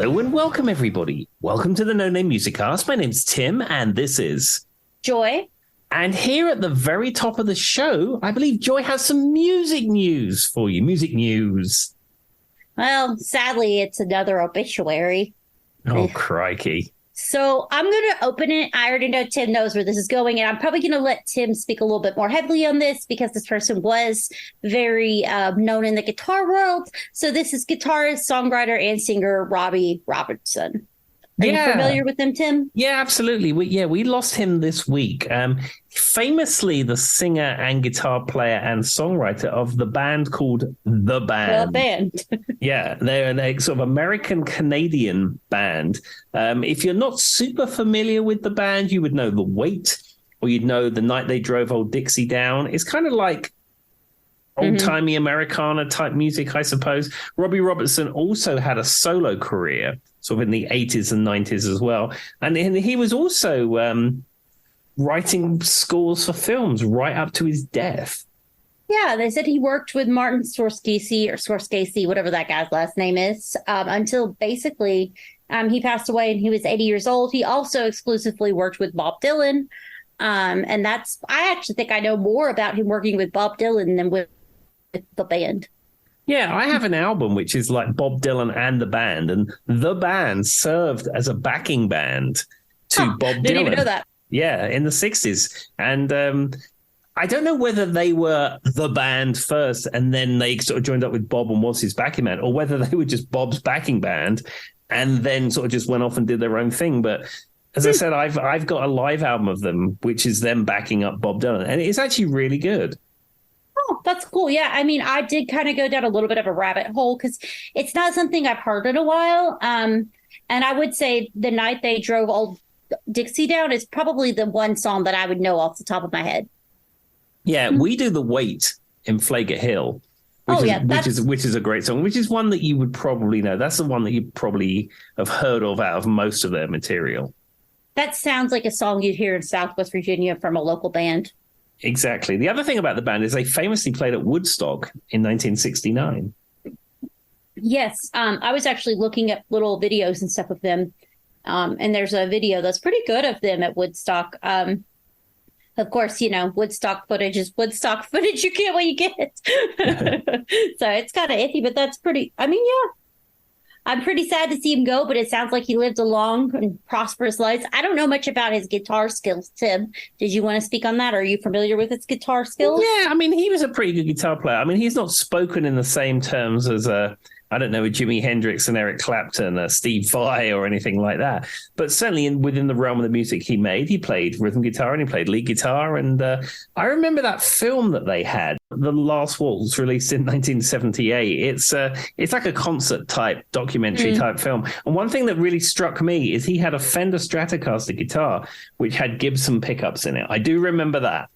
Hello and welcome, everybody. Welcome to the No Name Music Cast. My name's Tim, and this is Joy. And here at the very top of the show, I believe Joy has some music news for you. Music news. Well, sadly, it's another obituary. Oh, crikey. So I'm going to open it. I already know Tim knows where this is going, and I'm probably going to let Tim speak a little bit more heavily on this because this person was very known in the guitar world. So this is guitarist, songwriter, and singer Robbie Robertson. Are you familiar with him, Tim? Yeah, absolutely. We lost him this week. Famously, the singer and guitar player and songwriter of the band called The Band. The Band. Yeah, they're a sort of American-Canadian band. If you're not super familiar with the band, you would know The Wait, or you'd know The Night They Drove Old Dixie Down. It's kind of like old-timey Americana type music, I suppose. Robbie Robertson also had a solo career, sort of in the 80s and 90s as well. And he was also writing scores for films right up to his death. Yeah, they said he worked with Martin Scorsese, whatever that guy's last name is, until basically he passed away and he was 80 years old. He also exclusively worked with Bob Dylan. And I actually think I know more about him working with Bob Dylan than with the band. Yeah, I have an album which is like Bob Dylan and the band, and the band served as a backing band to Bob Dylan. Didn't even know that. Yeah, in the 60s. And I don't know whether they were the band first and then they sort of joined up with Bob and was his backing band, or whether they were just Bob's backing band and then sort of just went off and did their own thing. But as I said, I've got a live album of them, which is them backing up Bob Dylan, and it's actually really good. Oh, that's cool. Yeah, I mean, I did kind of go down a little bit of a rabbit hole because it's not something I've heard in a while. And I would say The Night They Drove Old Dixie Down is probably the one song that I would know off the top of my head. Yeah, we do The Wait in Flagger Hill, which is a great song, which is one that you would probably know. That's the one that you probably have heard of out of most of their material. That sounds like a song you'd hear in Southwest Virginia from a local band. Exactly. The other thing about the band is they famously played at Woodstock in 1969. Yes. I was actually looking at little videos and stuff of them. And there's a video that's pretty good of them at Woodstock. Of course, Woodstock footage is Woodstock footage. You get what you get. So it's kind of iffy, but that's pretty. I mean, yeah. I'm pretty sad to see him go, but it sounds like he lived a long and prosperous life. I don't know much about his guitar skills, Tim. Did you want to speak on that? Are you familiar with his guitar skills? Yeah, I mean, he was a pretty good guitar player. I mean, he's not spoken in the same terms as a Jimi Hendrix and Eric Clapton, Steve Vai or anything like that. But certainly within the realm of the music he made, he played rhythm guitar and he played lead guitar. And I remember that film that they had, The Last Waltz, released in 1978. It's like a concert type, documentary type film. And one thing that really struck me is he had a Fender Stratocaster guitar, which had Gibson pickups in it. I do remember that.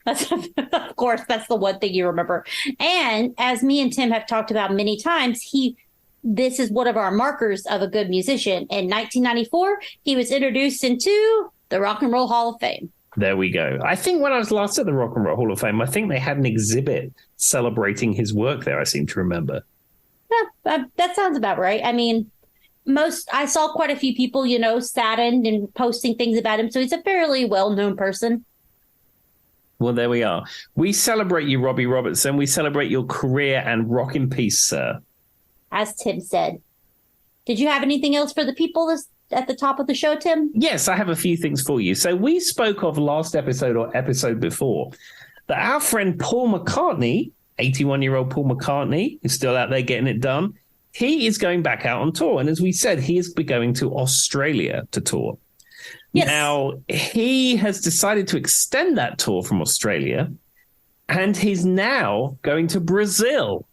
Of course, that's the one thing you remember. And as me and Tim have talked about many times, this is one of our markers of a good musician. In 1994, he was introduced into the Rock and Roll Hall of Fame. There we go. I think when I was last at the Rock and Roll Hall of Fame, I think they had an exhibit celebrating his work there, I seem to remember. Yeah, that sounds about right. I mean, I saw quite a few people, saddened and posting things about him. So he's a fairly well-known person. Well, there we are. We celebrate you, Robbie Robertson. We celebrate your career and rock in peace, sir. As Tim said. Did you have anything else for the people at the top of the show, Tim? Yes, I have a few things for you. So we spoke of last episode or episode before that our friend Paul McCartney, 81-year-old Paul McCartney, is still out there getting it done. He is going back out on tour. And as we said, he is going to Australia to tour. Yes. Now, he has decided to extend that tour from Australia, and he's now going to Brazil.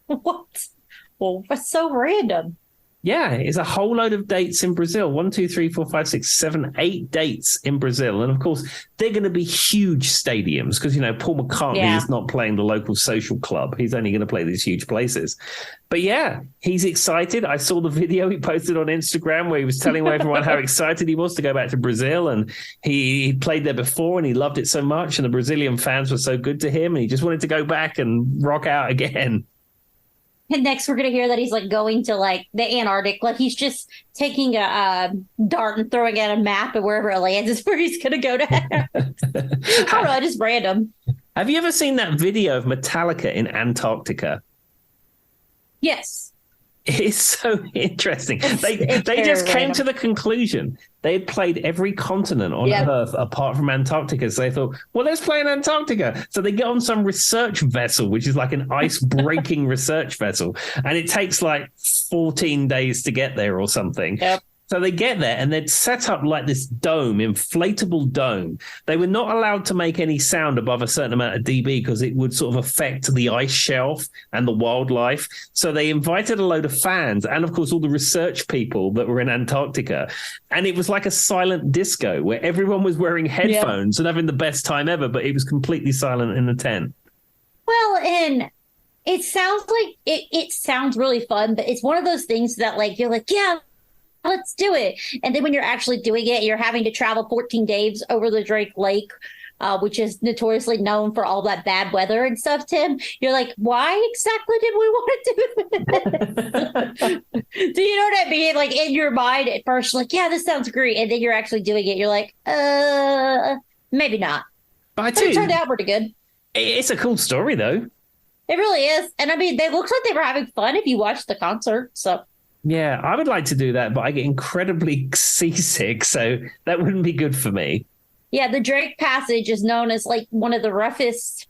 What? Well, that's so random. Yeah, it's a whole load of dates in Brazil. 1, 2, 3, 4, 5, 6, 7, 8 dates in Brazil. And of course, they're going to be huge stadiums because, Paul McCartney is not playing the local social club. He's only going to play these huge places. But yeah, he's excited. I saw the video he posted on Instagram where he was telling everyone how excited he was to go back to Brazil. And he played there before and he loved it so much. And the Brazilian fans were so good to him. And he just wanted to go back and rock out again. And next, we're gonna hear that he's like going to like the Antarctic, like he's just taking a dart and throwing at a map, and wherever it lands is where he's gonna go to. I don't know, just random. Have you ever seen that video of Metallica in Antarctica? Yes. It's so interesting. They just came to the conclusion they had played every continent on Earth apart from Antarctica. So they thought, well, let's play in Antarctica. So they get on some research vessel, which is like an ice-breaking research vessel. And it takes like 14 days to get there or something. Yep. So they get there and they'd set up like this dome, inflatable dome. They were not allowed to make any sound above a certain amount of dB because it would sort of affect the ice shelf and the wildlife. So they invited a load of fans and, of course, all the research people that were in Antarctica. And it was like a silent disco where everyone was wearing headphones and having the best time ever, but it was completely silent in the tent. Well, and it sounds like it sounds really fun, but it's one of those things that like you're like, yeah, let's do it. And then when you're actually doing it, you're having to travel 14 days over the Drake Lake, which is notoriously known for all that bad weather and stuff, Tim. You're like, why exactly did we want to do this? Do you know what I mean? Like in your mind at first, you're like, yeah, this sounds great. And then you're actually doing it. You're like, maybe not. But it turned out pretty good. It's a cool story, though. It really is. And I mean, they looked like they were having fun if you watched the concert. So. Yeah, I would like to do that, but I get incredibly seasick, so that wouldn't be good for me. Yeah, the Drake Passage is known as like one of the roughest,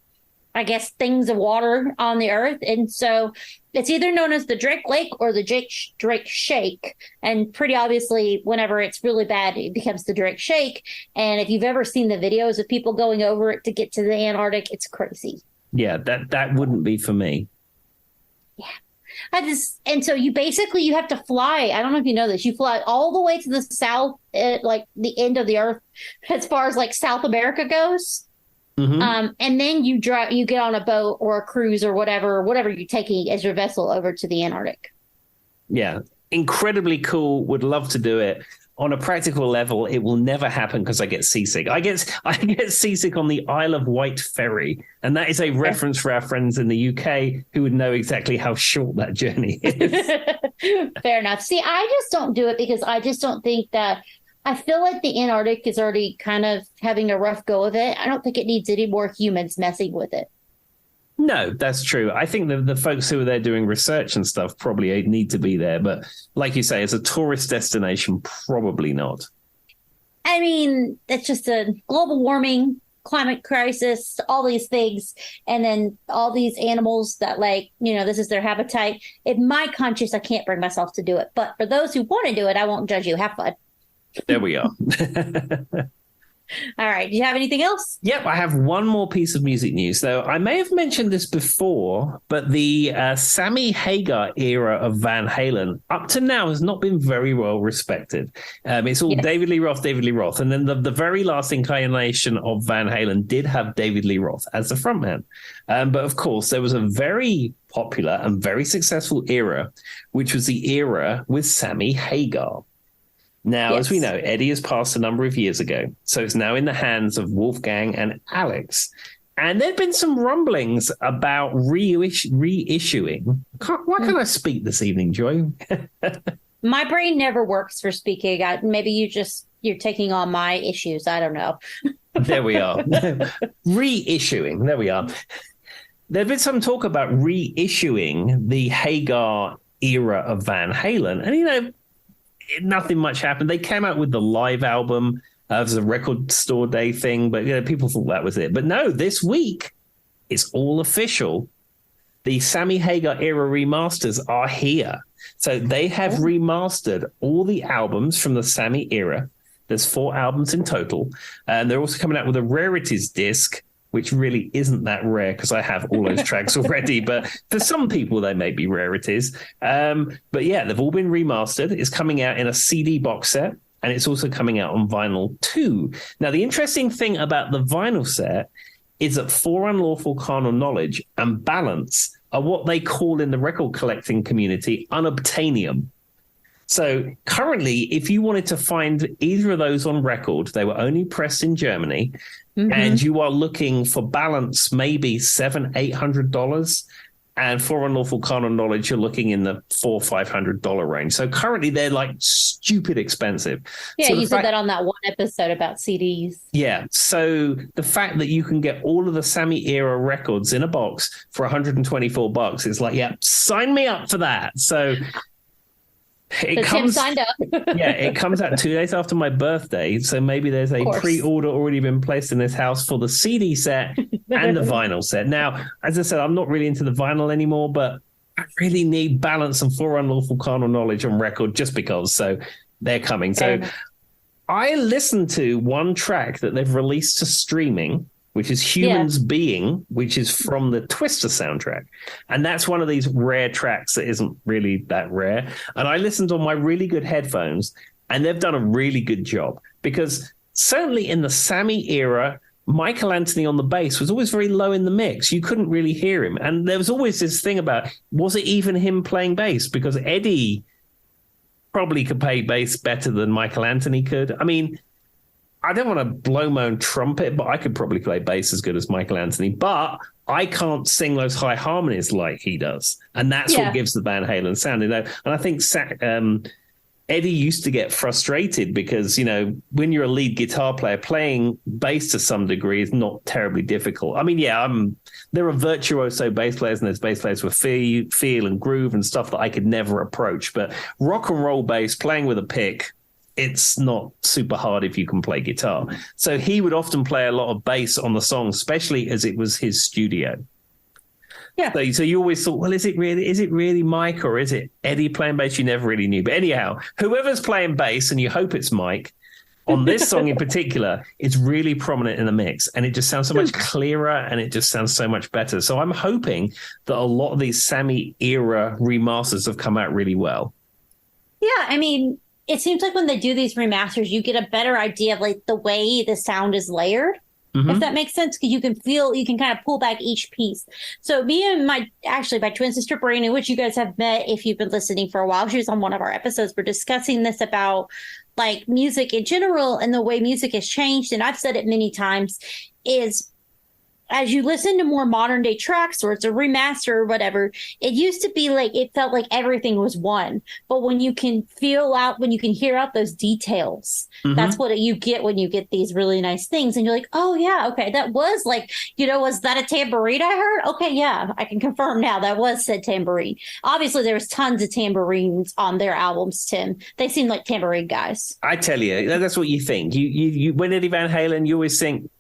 I guess, things of water on the earth. And so it's either known as the Drake Lake or the Drake Shake. And pretty obviously, whenever it's really bad, it becomes the Drake Shake. And if you've ever seen the videos of people going over it to get to the Antarctic, it's crazy. Yeah, that wouldn't be for me. Yeah. And so you have to fly. I don't know if you know this. You fly all the way to the south, at like the end of the earth, as far as like South America goes. Mm-hmm. And then you get on a boat or a cruise or whatever you're taking as your vessel over to the Antarctic. Yeah, incredibly cool. Would love to do it. On a practical level, it will never happen because I get seasick. I get seasick on the Isle of Wight ferry, and that is a reference for our friends in the UK who would know exactly how short that journey is. Fair enough. See, I just don't do it because I just don't think that. I feel like the Antarctic is already kind of having a rough go of it. I don't think it needs any more humans messing with it. No, that's true. I think the folks who are there doing research and stuff probably need to be there. But like you say, as a tourist destination, probably not. I mean, it's just a global warming, climate crisis, all these things. And then all these animals that this is their habitat. In my conscience, I can't bring myself to do it. But for those who want to do it, I won't judge you. Have fun. There we are. All right. Do you have anything else? Yep. I have one more piece of music news, though. I may have mentioned this before, but the Sammy Hagar era of Van Halen up to now has not been very well respected. It's all David Lee Roth. And then the very last incarnation of Van Halen did have David Lee Roth as the frontman. But of course, there was a very popular and very successful era, which was the era with Sammy Hagar. Now, as we know, Eddie has passed a number of years ago, so it's now in the hands of Wolfgang and Alex. And there'd been some rumblings about reissuing. Why can't I speak this evening, Joy? My brain never works for speaking. Maybe you're taking on my issues. I don't know. There we are. Reissuing. There we are. There'd been some talk about reissuing the Hagar era of Van Halen. And, nothing much happened. They came out with the live album as a record store day thing, but people thought that was it. But no, this week it's all official. The Sammy Hagar era remasters are here. So they have remastered all the albums from the Sammy era. There's 4 albums in total. And they're also coming out with a rarities disc, which really isn't that rare because I have all those tracks already. But for some people, they may be rarities. But yeah, they've all been remastered. It's coming out in a CD box set, and it's also coming out on vinyl too. Now, the interesting thing about the vinyl set is that For Unlawful Carnal Knowledge and Balance are what they call in the record collecting community unobtainium. So currently, if you wanted to find either of those on record, they were only pressed in Germany, and you are looking for Balance maybe $700-800, and For Unlawful Carnal Knowledge, you're looking in the $400-$500 range. So currently they're like stupid expensive. Yeah, so you said that on that one episode about CDs. Yeah. So the fact that you can get all of the Sammy era records in a box for $124 is like, yeah, sign me up for that. So Tim signed up. Yeah, it comes out 2 days after my birthday. So maybe there's a pre-order already been placed in this house for the CD set and the vinyl set. Now, as I said, I'm not really into the vinyl anymore, but I really need Balance and For Unlawful Carnal Knowledge on record just because. So they're coming. So I listened to one track that they've released to streaming, which is Humans Being, which is from the Twister soundtrack. And that's one of these rare tracks that isn't really that rare. And I listened on my really good headphones, and they've done a really good job. Because certainly in the Sammy era, Michael Anthony on the bass was always very low in the mix. You couldn't really hear him. And there was always this thing about, was it even him playing bass? Because Eddie probably could play bass better than Michael Anthony could. I mean, I don't want to blow my own trumpet, but I could probably play bass as good as Michael Anthony. But I can't sing those high harmonies like he does. And that's what gives the Van Halen sound. And I think Eddie used to get frustrated because, you know, when you're a lead guitar player, playing bass to some degree is not terribly difficult. I mean, there are virtuoso bass players and there's bass players with feel and groove and stuff that I could never approach. But rock and roll bass, playing with a pick, it's not super hard if you can play guitar. So he would often play a lot of bass on the song, especially as it was his studio. Yeah. So you always thought, well, is it really Mike or is it Eddie playing bass? You never really knew. But anyhow, whoever's playing bass, and you hope it's Mike, on this song in particular, it's really prominent in the mix. And it just sounds so much clearer and it just sounds so much better. So I'm hoping that a lot of these Sammy era remasters have come out really well. Yeah, I mean, it seems like when they do these remasters, you get a better idea of like the way the sound is layered, if that makes sense, because you can kind of pull back each piece. So me and my twin sister Brandon, which you guys have met if you've been listening for a while, she was on one of our episodes. We're discussing this about like music in general and the way music has changed. And I've said it many times is, as you listen to more modern day tracks or it's a remaster or whatever, it used to be like, it felt like everything was one. But when you can hear out those details, that's what you get when you get these really nice things. And you're like, oh yeah, okay, that was like, was that a tambourine I heard? Okay, yeah, I can confirm now that was said tambourine. Obviously, there was tons of tambourines on their albums, Tim. They seem like tambourine guys. I tell you, that's what you think. You when Eddie Van Halen, you always think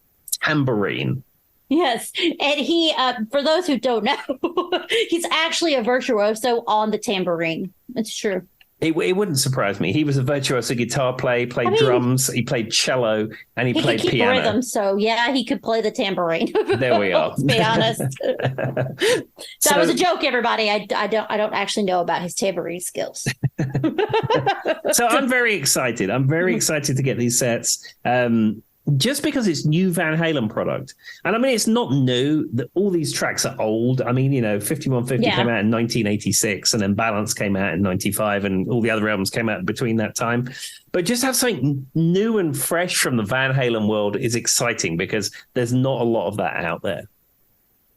tambourine. Yes. And he, for those who don't know, he's actually a virtuoso on the tambourine. It's true. It wouldn't surprise me. He was a virtuoso guitar player, he played drums, he played cello, and he played could keep piano. Rhythm, so yeah, he could play the tambourine. There we are. To be honest. That was a joke, everybody. I don't actually know about his tambourine skills. So I'm very excited. I'm very excited to get these sets. Just because it's new Van Halen product. And I mean, it's not new. All these tracks are old. I mean, 5150 came out in 1986 and then Balance came out in 95 and all the other albums came out between that time. But just have something new and fresh from the Van Halen world is exciting because there's not a lot of that out there.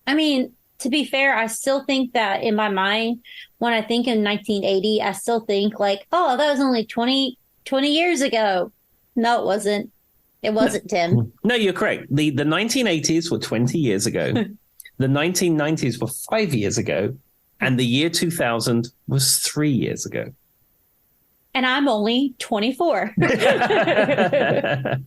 I mean, to be fair, I still think that in my mind, when I think in 1980, I still think like, oh, that was only 20 years ago. No, it wasn't. It wasn't, Tim. No, you're correct. The 1980s were 20 years ago. The 1990s were 5 years ago. And the year 2000 was 3 years ago. And I'm only 24.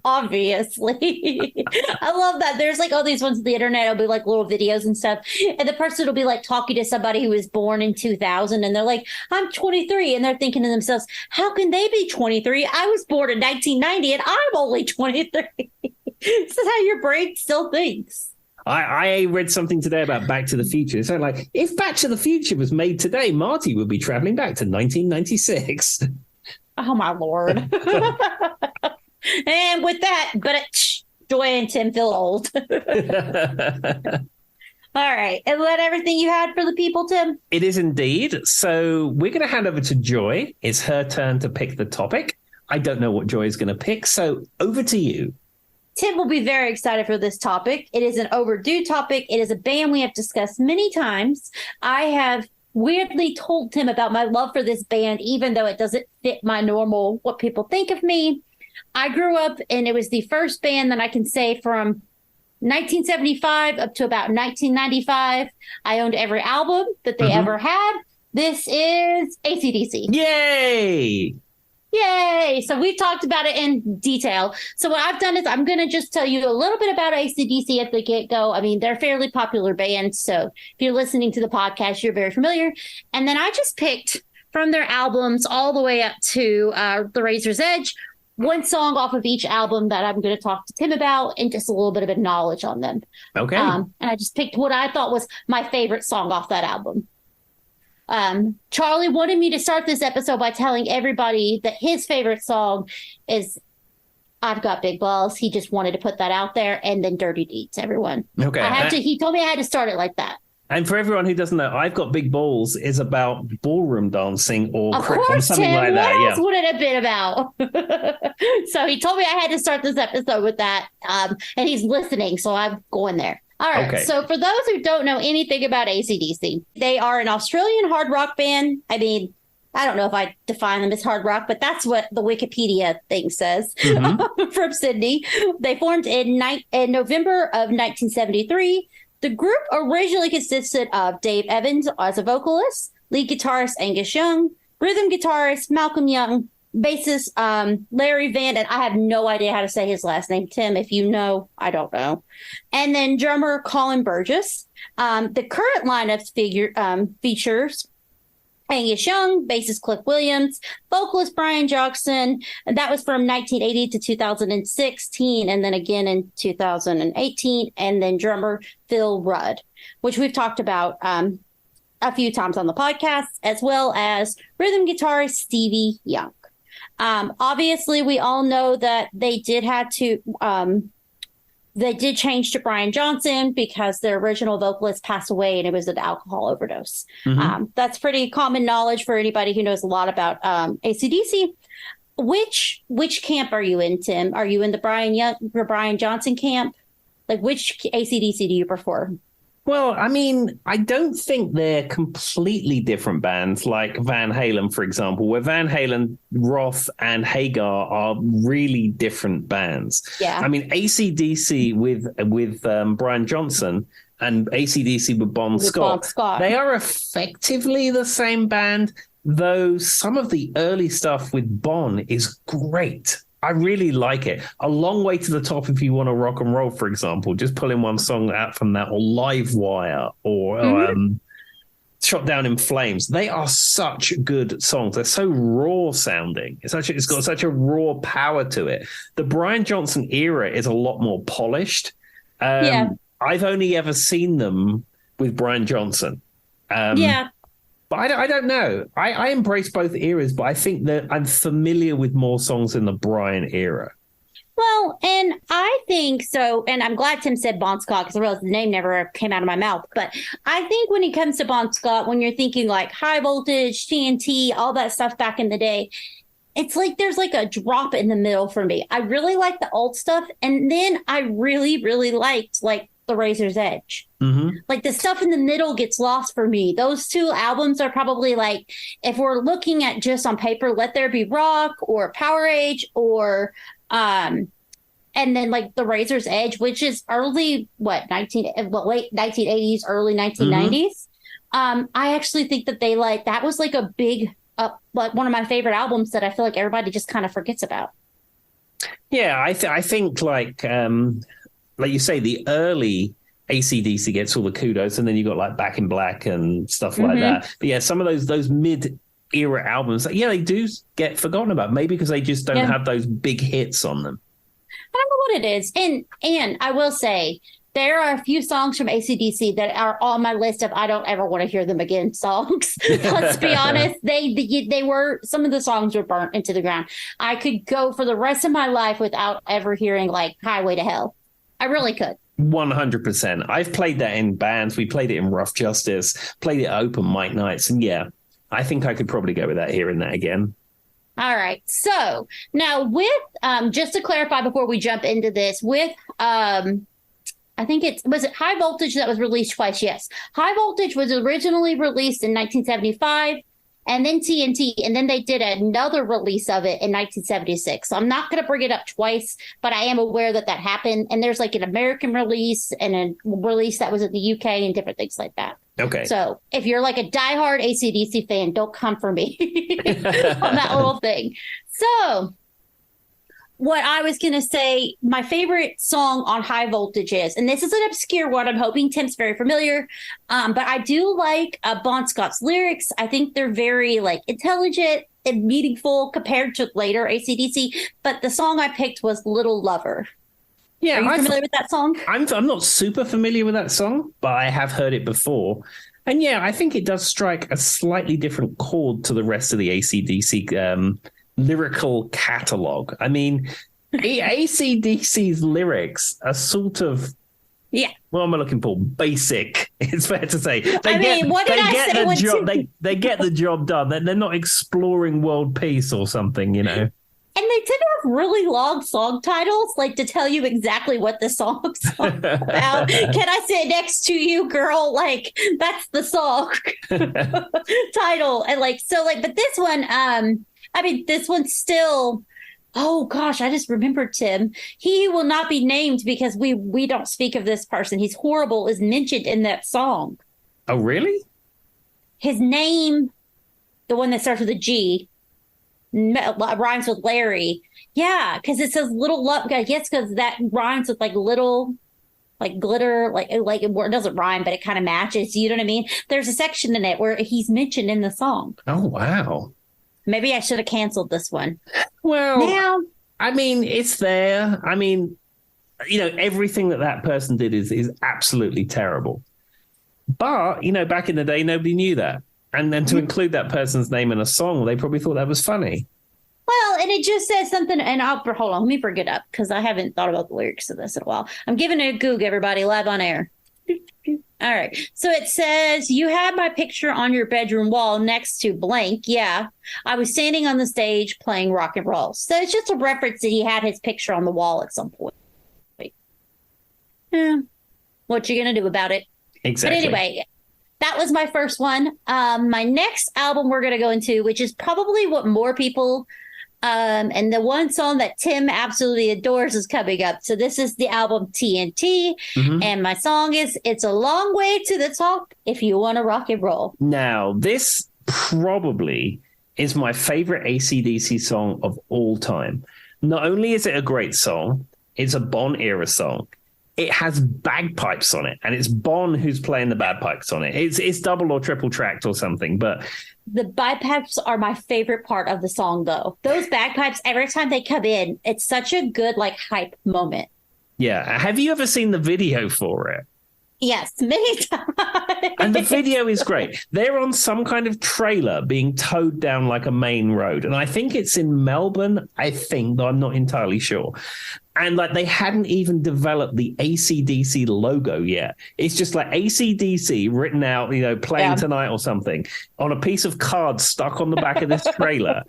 Obviously. I love that. There's like all these ones on the internet. It'll be like little videos and stuff. And the person will be like talking to somebody who was born in 2000. And they're like, I'm 23. And they're thinking to themselves, how can they be 23? I was born in 1990 and I'm only 23. This is how your brain still thinks. I read something today about Back to the Future. So like, if Back to the Future was made today, Marty would be traveling back to 1996. Oh, my Lord. And with that, Joy and Tim feel old. All right. And that everything you had for the people, Tim? It is indeed. So we're going to hand over to Joy. It's her turn to pick the topic. I don't know what Joy is going to pick. So over to you. Tim will be very excited for this topic. It is an overdue topic. It is a band we have discussed many times. I have weirdly told Tim about my love for this band, even though it doesn't fit my normal, what people think of me. I grew up, and it was the first band that I can say from 1975 up to about 1995. I owned every album that they ever had. This is AC/DC. Yay! Yay! So we've talked about it in detail. So what I've done is I'm going to just tell you a little bit about AC/DC at the get-go. I mean, they're a fairly popular band, so if you're listening to the podcast, you're very familiar. And then I just picked from their albums all the way up to The Razor's Edge, one song off of each album that I'm going to talk to Tim about and just a little bit of knowledge on them. Okay. And I just picked what I thought was my favorite song off that album. Charlie wanted me to start this episode by telling everybody that his favorite song is I've Got Big Balls. He just wanted to put that out there, and then Dirty Deeds, everyone. Okay. He told me I had to start it like that. And for everyone who doesn't know, I've Got Big Balls is about ballroom dancing or something Tim, like that. What else would it have been about? So he told me I had to start this episode with that. And he's listening, so I'm going there. All right. Okay. So for those who don't know anything about AC/DC, they are an Australian hard rock band. I mean, I don't know if I define them as hard rock, but that's what the Wikipedia thing says. From Sydney. They formed in November of 1973. The group originally consisted of Dave Evans as a vocalist, lead guitarist Angus Young, rhythm guitarist Malcolm Young, bassist Larry Van, and I have no idea how to say his last name. Tim, if you know, I don't know. And then drummer Colin Burgess. The current lineup features Angus Young, bassist Cliff Williams, vocalist Brian Johnson. And that was from 1980 to 2016, and then again in 2018, and then drummer Phil Rudd, which we've talked about a few times on the podcast, as well as rhythm guitarist Stevie Young. Obviously, we all know that they did change to Brian Johnson because their original vocalist passed away, and it was an alcohol overdose. That's pretty common knowledge for anybody who knows a lot about AC/DC. Which camp are you in, Tim? Are you in the Brian Johnson camp? Like, which AC/DC do you prefer? Well, I mean, I don't think they're completely different bands like Van Halen, for example, where Van Halen, Roth, and Hagar are really different bands. Yeah. I mean, AC/DC with Brian Johnson and AC/DC with Bon Scott, they are effectively the same band, though some of the early stuff with Bon is great. I really like it. A Long Way to the Top if you want to rock and roll, for example. Just pulling one song out from that, or Live Wire, or Shot Down in Flames. They are such good songs. They're so raw sounding. It's got such a raw power to it. The Brian Johnson era is a lot more polished. I've only ever seen them with Brian Johnson. But I don't know. I embrace both eras, but I think that I'm familiar with more songs in the Brian era. Well, and I think so, and I'm glad Tim said Bon Scott because I realized the name never came out of my mouth. But I think when it comes to Bon Scott, when you're thinking like High Voltage, TNT, all that stuff back in the day, it's like there's like a drop in the middle for me. I really like the old stuff, and then I really, really liked like The Razor's Edge. Like the stuff in the middle gets lost for me. Those two albums are probably like, if we're looking at just on paper, Let There Be Rock or Power Age or and then like The Razor's Edge, which is early late 1980s, early 1990s. I actually think that that was like a big like one of my favorite albums that I feel like everybody just kind of forgets about. Yeah, I think like you say, the early AC/DC gets all the kudos, and then you got like Back in Black and stuff like that. But yeah, some of those mid-era albums, they do get forgotten about, maybe because they just don't have those big hits on them. I don't know what it is. And I will say, there are a few songs from AC/DC that are on my list of I don't ever want to hear them again songs. Let's be honest. They were, some of the songs were burnt into the ground. I could go for the rest of my life without ever hearing like Highway to Hell. I really could. 100%. I've played that in bands. We played it in Rough Justice, played it at open mic nights. And I think I could probably go with that, hearing that again. All right. So now with just to clarify before we jump into this, with I think was it High Voltage that was released twice? Yes. High Voltage was originally released in 1975 and then TNT, and then they did another release of it in 1976. So I'm not going to bring it up twice, but I am aware that that happened. And there's like an American release and a release that was in the UK and different things like that. Okay. So if you're like a diehard AC/DC fan, don't come for me on that little thing. So what I was going to say, my favorite song on High Voltage is, and this is an obscure one, I'm hoping Tim's very familiar, but I do like Bon Scott's lyrics. I think they're very like intelligent and meaningful compared to later AC/DC, but the song I picked was Little Lover. Yeah, are you familiar with that song? I'm not super familiar with that song, but I have heard it before. And yeah, I think it does strike a slightly different chord to the rest of the AC/DC lyrical catalog. I mean, AC/DC's lyrics are sort of, what am I looking for? Basic. It's fair to say. They get the job done. They're not exploring world peace or something, you know. And they tend to have really long song titles, like to tell you exactly what the song's about. Can I sit next to you, girl? Like, that's the song title. And like, so like, but this one, I mean, this one's still, oh gosh, I just remembered, Tim. He will not be named because we don't speak of this person. He's horrible is mentioned in that song. Oh, really? His name, the one that starts with a G, rhymes with Larry. Yeah, because it says little love. I guess because that rhymes with like little, like glitter, like it doesn't rhyme, but it kind of matches. You know what I mean? There's a section in it where he's mentioned in the song. Oh, wow. Maybe I should have canceled this one. Well, now, I mean, it's there. I mean, you know, everything that person did is absolutely terrible. But, you know, back in the day, nobody knew that. And then to include that person's name in a song, they probably thought that was funny. Well, and it just says something, and hold on, let me bring it up, because I haven't thought about the lyrics of this in a while. I'm giving it a goog, everybody, live on air. All right. So it says, you had my picture on your bedroom wall next to blank. Yeah. I was standing on the stage playing rock and roll. So it's just a reference that he had his picture on the wall at some point. Yeah. What you going to do about it? Exactly. But anyway, that was my first one. My next album we're going to go into, which is probably what more people and the one song that Tim absolutely adores is coming up. So this is the album TNT. And my song is It's a Long Way to the Top If You Want to Rock and Roll. Now, this probably is my favorite AC/DC song of all time. Not only is it a great song, it's a Bon era song. It has bagpipes on it, and it's Bon who's playing the bagpipes on it. It's double or triple tracked or something, but the bagpipes are my favorite part of the song, though. Those bagpipes, every time they come in, it's such a good, like, hype moment. Yeah. Have you ever seen the video for it? Yes, many times. And the video is great. They're on some kind of trailer being towed down like a main road. And I think it's in Melbourne, though I'm not entirely sure. And like they hadn't even developed the AC/DC logo yet. It's just like AC/DC written out, you know, playing tonight or something on a piece of card stuck on the back of this trailer.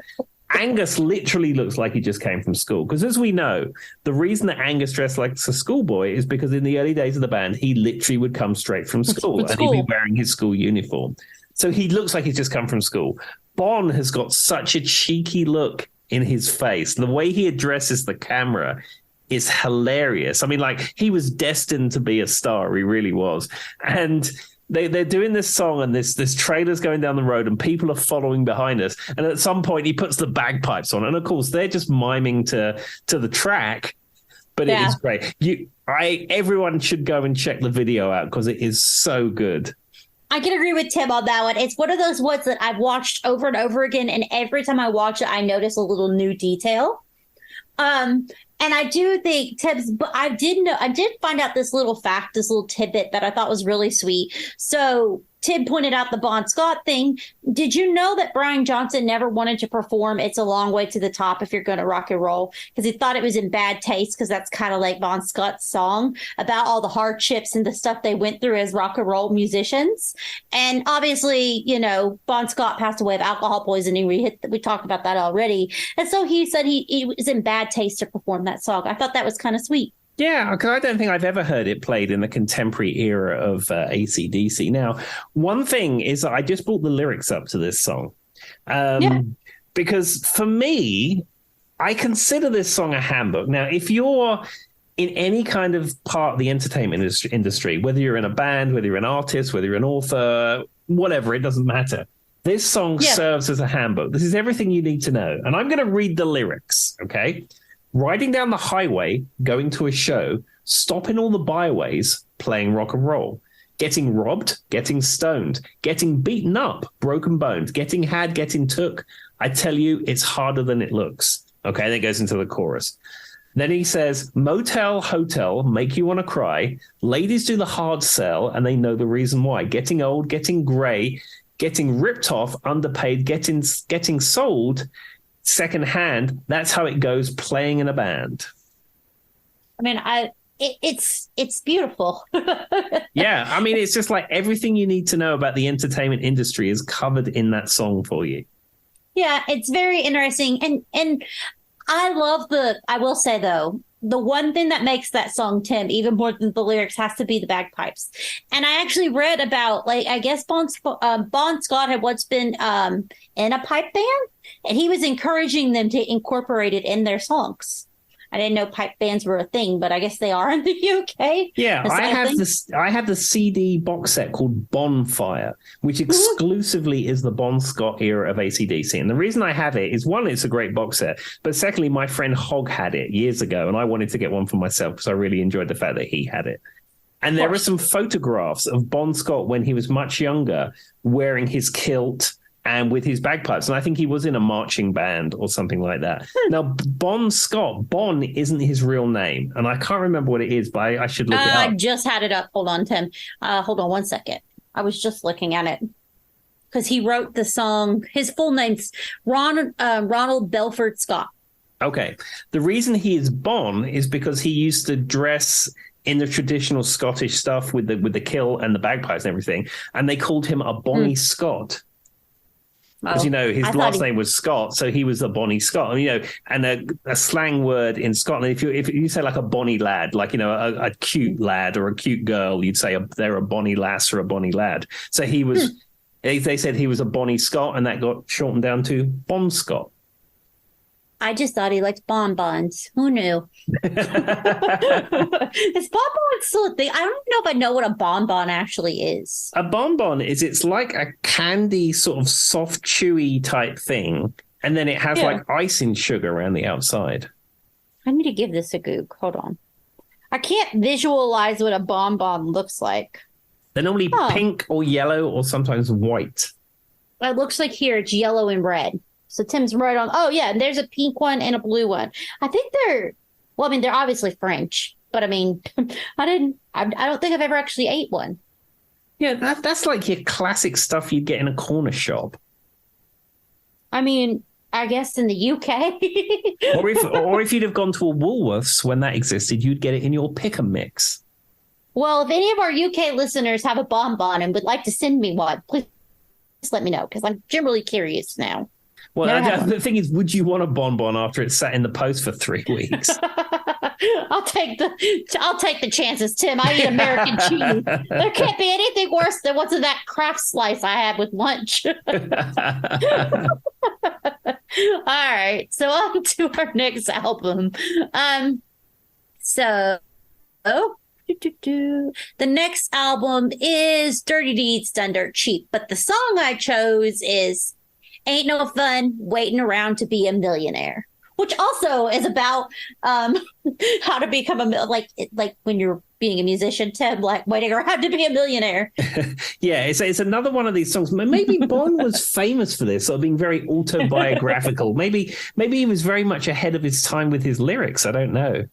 Angus literally looks like he just came from school. Because as we know, the reason that Angus dressed like a schoolboy is because in the early days of the band, he literally would come straight from school and he'd be wearing his school uniform. So he looks like he's just come from school. Bon has got such a cheeky look in his face. The way he addresses the camera is hilarious. I mean, like, he was destined to be a star. He really was. And they're doing this song and this trailer's going down the road and people are following behind us. And at some point he puts the bagpipes on. And of course, they're just miming to the track. But it is great. Everyone should go and check the video out because it is so good. I can agree with Tim on that one. It's one of those ones that I've watched over and over again. And every time I watch it, I notice a little new detail. And I do think Tim's, but I did find out this little fact, this little tidbit that I thought was really sweet. So Tim pointed out the Bon Scott thing. Did you know that Brian Johnson never wanted to perform It's a Long Way to the Top if you're going to rock and roll? Because he thought it was in bad taste, because that's kind of like Bon Scott's song about all the hardships and the stuff they went through as rock and roll musicians. And obviously, Bon Scott passed away of alcohol poisoning. We talked about that already. And so he said he was in bad taste to perform that song. I thought that was kind of sweet. Yeah, because I don't think I've ever heard it played in the contemporary era of AC/DC. Now, one thing is that I just brought the lyrics up to this song. Because for me, I consider this song a handbook. Now, if you're in any kind of part of the entertainment industry, whether you're in a band, whether you're an artist, whether you're an author, whatever, it doesn't matter. This song serves as a handbook. This is everything you need to know. And I'm going to read the lyrics, okay? Riding down the highway, going to a show, stopping all the byways, playing rock and roll, getting robbed, getting stoned, getting beaten up, broken bones, getting had, getting took. I tell you, it's harder than it looks. Okay, then it goes into the chorus. Then he says, motel, hotel, make you want to cry. Ladies do the hard sell, and they know the reason why. Getting old, getting gray, getting ripped off, underpaid, getting sold secondhand. That's how it goes playing in a band. I mean, it's beautiful. Yeah, I mean, it's just like everything you need to know about the entertainment industry is covered in that song for you. Yeah, it's very interesting. And I will say, though, the one thing that makes that song, Tim, even more than the lyrics, has to be the bagpipes. And I actually read about, I guess Bon Scott had once been in a pipe band, and he was encouraging them to incorporate it in their songs. I didn't know pipe bands were a thing, but I guess they are in the UK. Yeah, I have the CD box set called Bonfire, which exclusively is the Bon Scott era of AC/DC. And the reason I have it is, one, it's a great box set, but secondly, my friend Hogg had it years ago, and I wanted to get one for myself because I really enjoyed the fact that he had it. And there are some photographs of Bon Scott when he was much younger, wearing his kilt and with his bagpipes. And I think he was in a marching band or something like that. Now, Bon Scott, Bon isn't his real name. And I can't remember what it is, but I should look it up. I just had it up. Hold on, Tim. Hold on one second. I was just looking at it. Because he wrote the song. His full name's Ronald Belford Scott. Okay. The reason he is Bon is because he used to dress in the traditional Scottish stuff with the kilt and the bagpipes and everything. And they called him a Bonnie Scott. Because, his last name was Scott, so he was a Bonnie Scott. And a slang word in Scotland, if you say like a bonny lad, like, a cute lad or a cute girl, you'd say they're a bonny lass or a bonny lad. So he was, they said he was a Bonnie Scott, and that got shortened down to Bon Scott. I just thought he liked bonbons. Who knew? Is bonbon still a thing? I don't know if I know what a bonbon actually is. A bonbon it's like a candy sort of soft, chewy type thing. And then it has like icing sugar around the outside. I need to give this a goog. Hold on. I can't visualize what a bonbon looks like. They're normally pink or yellow or sometimes white. It looks like here it's yellow and red. So Tim's right on. Oh, yeah. And there's a pink one and a blue one. I think they're obviously French. But I mean, I don't think I've ever actually ate one. Yeah, that's like your classic stuff you'd get in a corner shop. I mean, I guess in the UK. or if you'd have gone to a Woolworths when that existed, you'd get it in your pick and mix. Well, if any of our UK listeners have a bonbon and would like to send me one, please let me know, because I'm generally curious now. Well, the thing is, would you want a bonbon after it's sat in the post for 3 weeks? I'll take the chances, Tim. I eat American cheese. There can't be anything worse than what's in that Kraft slice I had with lunch. All right, so on to our next album. The next album is Dirty Deeds Done Dirt Cheap, but the song I chose is Ain't No Fun Waiting Around to Be a Millionaire, which also is about how to become like when you're being a musician, Tim, like waiting around to be a millionaire. Yeah, it's another one of these songs. Maybe Bon was famous for this, or being very autobiographical. Maybe he was very much ahead of his time with his lyrics. I don't know.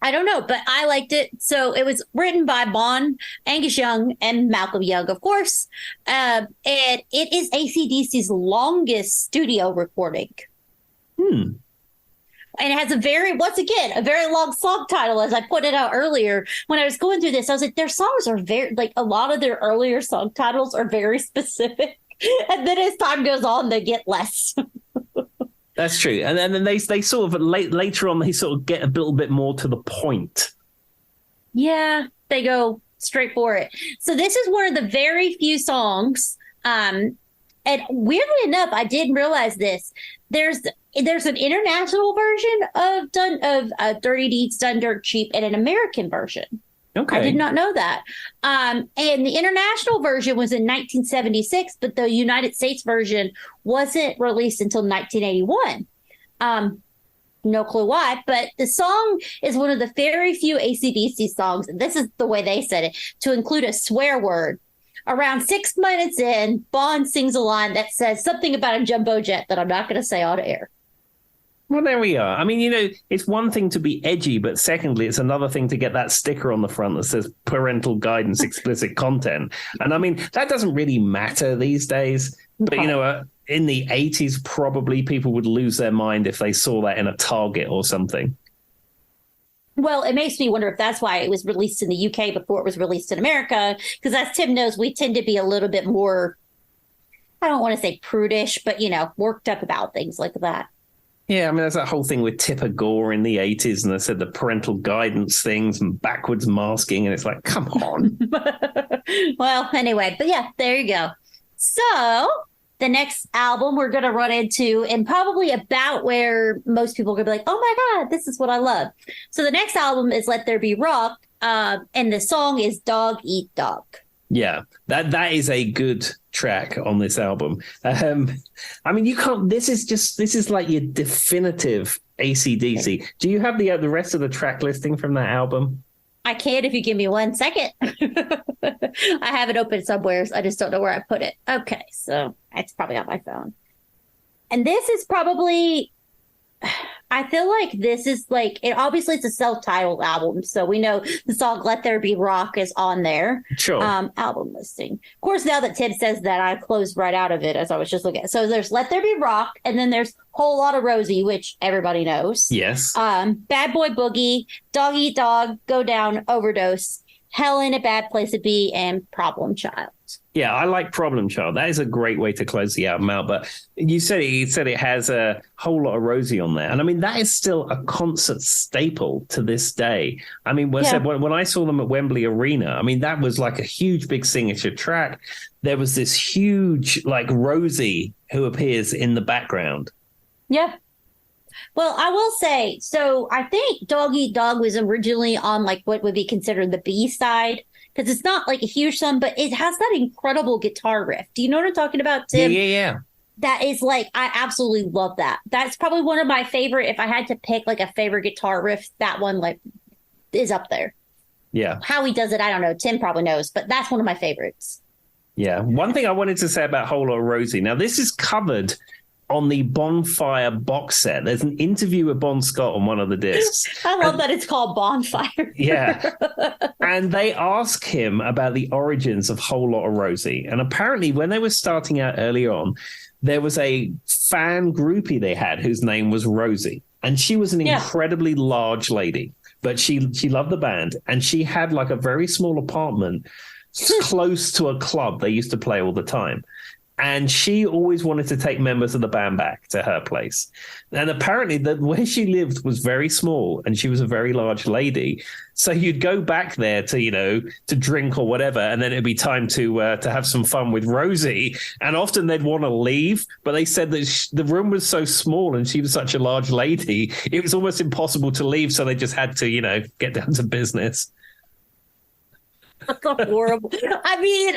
I don't know, but I liked it. So it was written by Bon, Angus Young, and Malcolm Young, of course. And it is AC/DC's longest studio recording. Hmm. And it has a very long song title, as I pointed out earlier. When I was going through this, I was like, their songs are a lot of their earlier song titles are very specific. And then as time goes on, they get less. That's true. And then they sort of later on, they sort of get a little bit more to the point. Yeah, they go straight for it. So this is one of the very few songs. And weirdly enough, I didn't realize this. There's an international version of Dirty Deeds Done Dirt Cheap and an American version. Okay. I did not know that. And the international version was in 1976, but the United States version wasn't released until 1981. No clue why, but the song is one of the very few AC/DC songs, and this is the way they said it, to include a swear word. Around 6 minutes in, Bond sings a line that says something about a jumbo jet that I'm not going to say on air. Well, there we are. I mean, it's one thing to be edgy, but secondly, it's another thing to get that sticker on the front that says parental guidance, explicit content. And I mean, that doesn't really matter these days. But, in the 80s, probably people would lose their mind if they saw that in a Target or something. Well, it makes me wonder if that's why it was released in the UK before it was released in America. Because as Tim knows, we tend to be a little bit more, I don't want to say prudish, but, worked up about things like that. Yeah, I mean, there's that whole thing with Tipper Gore in the 80s, and they said the parental guidance things and backwards masking, and it's like, come on. Well, anyway, but yeah, there you go. So the next album we're going to run into, and probably about where most people are going to be like, oh my God, this is what I love. So the next album is Let There Be Rock, and the song is Dog Eat Dog. Yeah, that is a good track on this album. I mean, you can't. This is like your definitive AC/DC. Do you have the rest of the track listing from that album? I can if you give me 1 second. I have it open somewhere. I just don't know where I put it. Okay, so it's probably on my phone. And this is probably, I feel like this is like, obviously it's a self-titled album, so we know the song Let There Be Rock is on there. Sure. Album listing. Of course, now that Tim says that, I closed right out of it as I was just looking at it. So there's Let There Be Rock, and then there's Whole Lotta Rosie, which everybody knows. Yes. Bad Boy Boogie, Dog Eat Dog, Go Down, Overdose, Helen, A Bad Place to Be, and Problem Child. Yeah, I like Problem Child. That is a great way to close the album out. But you said it has a Whole Lot of Rosie on there. And I mean, that is still a concert staple to this day. I mean, when I saw them at Wembley Arena, I mean, that was like a huge, big signature track. There was this huge, like, Rosie who appears in the background. Yeah. Well, I will say, so I think Dog Eat Dog was originally on like what would be considered the B side, because it's not like a huge song, but it has that incredible guitar riff. Do you know what I'm talking about, Tim? Yeah. That is like, I absolutely love that. That's probably one of my favorite. If I had to pick like a favorite guitar riff, that one like is up there. Yeah. How he does it, I don't know. Tim probably knows, but that's one of my favorites. Yeah. One thing I wanted to say about Whole Lot of Rosie. Now, this is covered on the Bonfire box set. There's an interview with Bon Scott on one of the discs. I love that it's called Bonfire. Yeah. And they ask him about the origins of Whole Lot of Rosie. And apparently when they were starting out early on, there was a fan groupie they had whose name was Rosie. And she was an incredibly large lady, but she loved the band. And she had like a very small apartment close to a club they used to play all the time. And she always wanted to take members of the band back to her place. And apparently where she lived was very small and she was a very large lady. So you'd go back there to drink or whatever. And then it'd be time to have some fun with Rosie. And often they'd want to leave. But they said that the room was so small and she was such a large lady, it was almost impossible to leave. So they just had to, get down to business. That's horrible. I mean,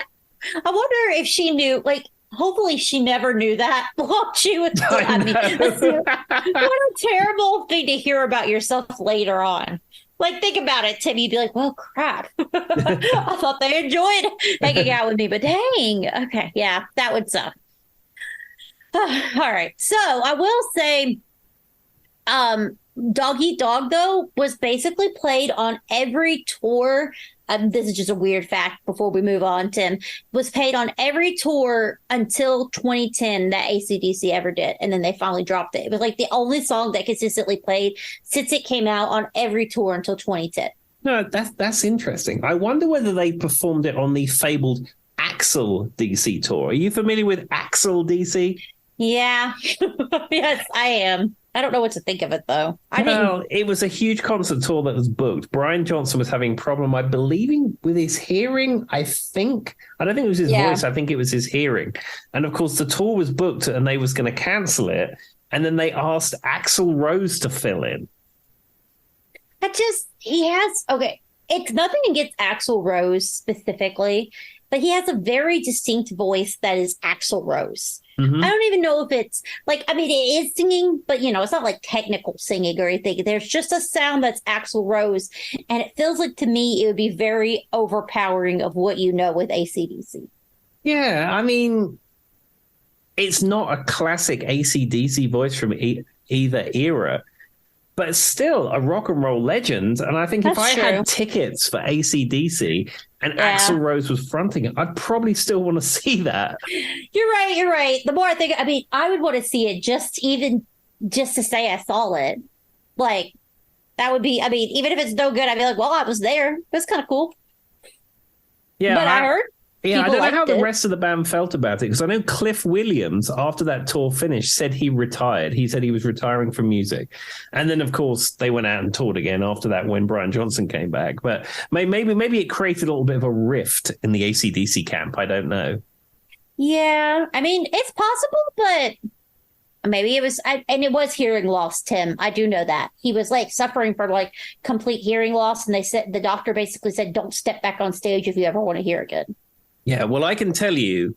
I wonder if she knew, like, hopefully she never knew that while she was. I mean, what a terrible thing to hear about yourself later on. Like, think about it, Tim. You'd be like, well, crap. I thought they enjoyed hanging out with me, but dang. Okay, yeah, that would suck. All right. So I will say, Dog Eat Dog, though, was basically played on every tour. This is just a weird fact before we move on, Tim. Was played on every tour until 2010 that AC/DC ever did. And then they finally dropped it. It was like the only song that consistently played since it came out on every tour until 2010. No, that's interesting. I wonder whether they performed it on the fabled Axl DC tour. Are you familiar with Axl DC? Yeah. Yes, I am. I don't know what to think of it, though. It was a huge concert tour that was booked. Brian Johnson was having a problem, I believe, with his hearing, I think. I don't think it was his voice. I think it was his hearing. And, of course, the tour was booked and they was going to cancel it. And then they asked Axl Rose to fill in. It's nothing against Axl Rose specifically, but he has a very distinct voice that is Axl Rose. Mm-hmm. I don't even know if it's it is singing, but it's not like technical singing or anything. There's just a sound that's Axl Rose. And it feels like to me, it would be very overpowering of what you know with AC/DC. Yeah. I mean, it's not a classic AC/DC voice from either era, but it's still a rock and roll legend. And I think if I had tickets for AC/DC and Axl Rose was fronting it, I'd probably still want to see that. You're right. The more I think, I would want to see it just to say I saw it. Like, that would be, even if it's no good, I'd be like, well, I was there. That's kind of cool. Yeah. But I heard. Yeah, I don't know how the rest of the band felt about it, because I know Cliff Williams, after that tour finished, said he retired. He said he was retiring from music. And then, of course, they went out and toured again after that when Brian Johnson came back. But maybe it created a little bit of a rift in the AC/DC camp. I don't know. Yeah, it's possible, but maybe it was, and it was hearing loss, Tim. I do know that. He was suffering from complete hearing loss. And the doctor basically said, don't step back on stage if you ever want to hear again. Yeah, well, I can tell you,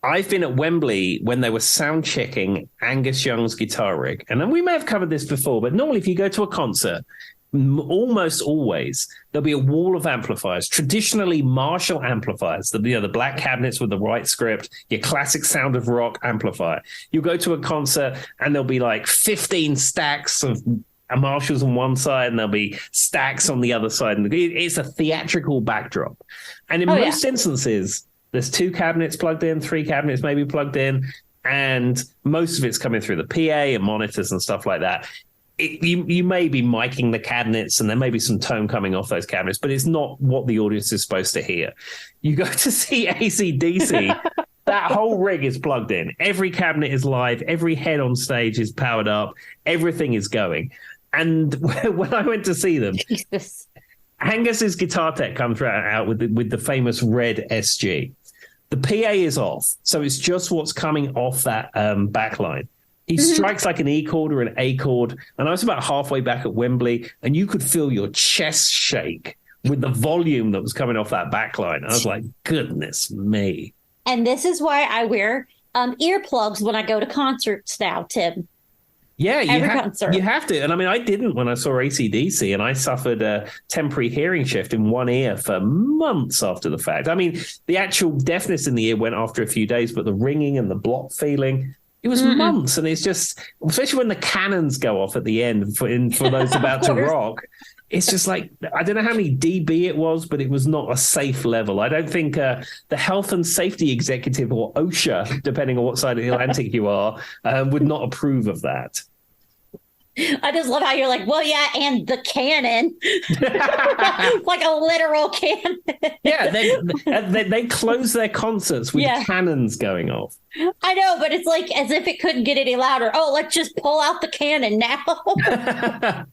I've been at Wembley when they were sound checking Angus Young's guitar rig. And then we may have covered this before, but normally if you go to a concert, almost always there'll be a wall of amplifiers, traditionally Marshall amplifiers, the black cabinets with the right script, your classic Sound of Rock amplifier. You go to a concert and there'll be 15 stacks of Marshalls on one side and there'll be stacks on the other side. And it's a theatrical backdrop. And in most instances, there's 2 cabinets plugged in, 3 cabinets maybe plugged in, and most of it's coming through the PA and monitors and stuff like that. You may be miking the cabinets and there may be some tone coming off those cabinets, but it's not what the audience is supposed to hear. You go to see AC/DC, that whole rig is plugged in. Every cabinet is live. Every head on stage is powered up. Everything is going. And when I went to see them, Jesus. Angus's guitar tech comes out with the famous red SG. The PA is off, so it's just what's coming off that backline. He strikes like an E chord or an A chord, and I was about halfway back at Wembley, and you could feel your chest shake with the volume that was coming off that backline. I was like, goodness me. And this is why I wear earplugs when I go to concerts now, Tim. Yeah, you have to. And I didn't when I saw AC/DC, and I suffered a temporary hearing shift in one ear for months after the fact. The actual deafness in the ear went after a few days, but the ringing and the block feeling, it was months. And it's just, especially when the cannons go off at the end for those about to rock, it's just I don't know how many dB it was, but it was not a safe level. I don't think the health and safety executive, or OSHA, depending on what side of the Atlantic you are, would not approve of that. I just love how you're like, well, yeah, and the cannon. Like a literal cannon. Yeah, they close their concerts with cannons going off. I know, but it's as if it couldn't get any louder. Oh, let's just pull out the cannon now.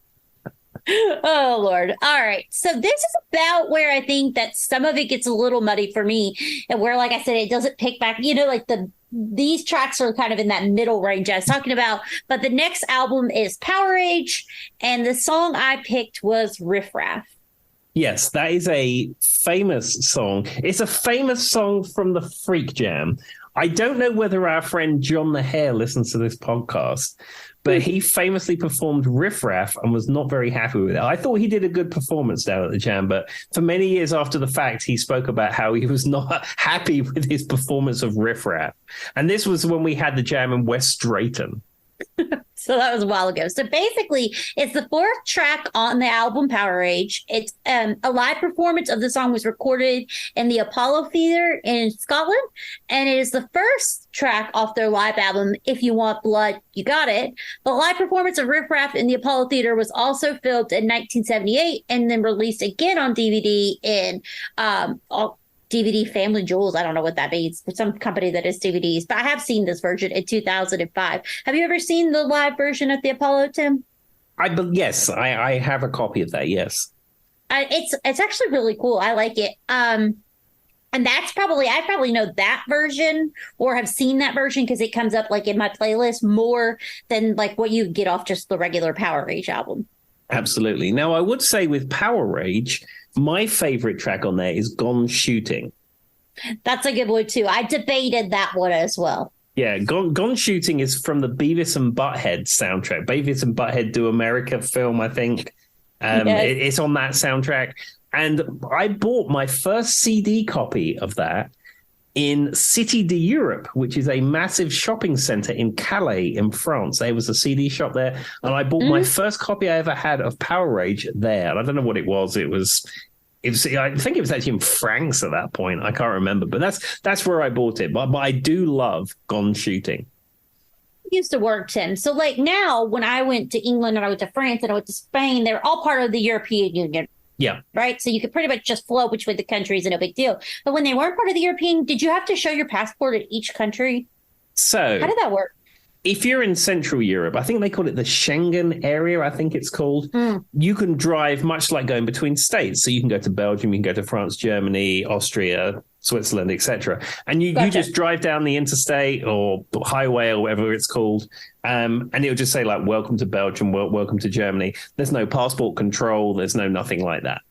Oh, Lord. All right. So this is about where I think that some of it gets a little muddy for me, and where, like I said, it doesn't pick back, these tracks are kind of in that middle range I was talking about. But the next album is Power Age, and the song I picked was Riff Raff. Yes, that is a famous song. It's a famous song from the Freak Jam. I don't know whether our friend John the Hare listens to this podcast, but he famously performed Riff Raff and was not very happy with it. I thought he did a good performance down at the Jam, but for many years after the fact, he spoke about how he was not happy with his performance of Riff Raff. And this was when we had the Jam in West Drayton. So that was a while ago. So basically, it's the fourth track on the album Power Age. It's a live performance of the song was recorded in the Apollo Theatre in Scotland, and it is the first track off their live album, If You Want Blood, You Got It. The live performance of Riff Raff in the Apollo Theatre was also filmed in 1978 and then released again on DVD in DVD Family Jewels. I don't know what that means for some company that is DVDs, but I have seen this version in 2005. Have you ever seen the live version of the Apollo, Tim? Yes, I have a copy of that. Yes, it's actually really cool. I like it. And that's I probably know that version or have seen that version because it comes up like in my playlist more than like what you get off just the regular Power Rage album. Absolutely. Now, I would say with Power Rage, my favorite track on there is Gone Shooting. That's a good one, too. I debated that one as well. Yeah, Gone Shooting is from the Beavis and Butthead soundtrack. Beavis and Butthead Do America film, I think. Yes. It's on that soundtrack. And I bought my first CD copy of that in Cité de Europe, which is a massive shopping center in Calais in France. There was a CD shop there, and I bought my first copy I ever had of Power Rage there. And I don't know what it was. It was I think it was actually in francs at that point. I can't remember, but that's where I bought it. But I do love Gone Shooting. Used to work, Tim. So like now when I went to England and I went to France and I went to Spain, they're all part of the European Union. Yeah. Right. So you could pretty much just flow between the countries and no big deal. But when they weren't part of the European, did you have to show your passport at each country? So how did that work? If you're in Central Europe, I think they call it the Schengen area, I think it's called. You can drive much like going between states. So you can go to Belgium, you can go to France, Germany, Austria, Switzerland, etc. And you just drive down the interstate or highway or whatever it's called. And it'll just say like, welcome to Belgium, welcome to Germany. There's no passport control. There's no nothing like that.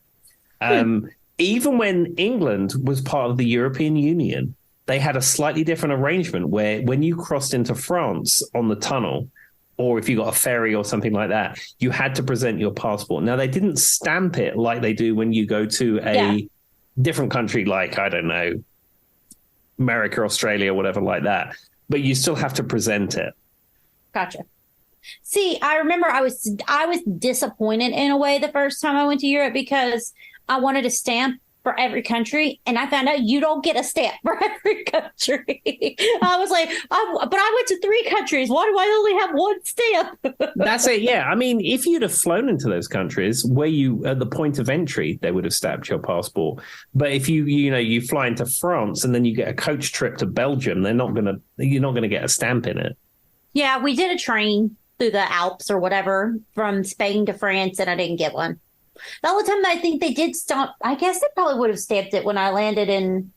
Even when England was part of the European Union, they had a slightly different arrangement where when you crossed into France on the tunnel, or if you got a ferry or something like that, you had to present your passport. Now, they didn't stamp it like they do when you go to a different country like, I don't know, America, Australia, whatever like that. But you still have to present it. Gotcha. See, I remember I was disappointed in a way the first time I went to Europe because I wanted a stamp for every country, and I found out you don't get a stamp for every country. I was like, but I went to 3 countries. Why do I only have 1 stamp? That's it. Yeah. I mean, if you'd have flown into those countries where you, at the point of entry, they would have stamped your passport. But if you fly into France and then you get a coach trip to Belgium, you're not going to get a stamp in it. Yeah. We did a train through the Alps or whatever from Spain to France, and I didn't get one. The only time that I think they did stamp, I guess they probably would have stamped it when I landed in,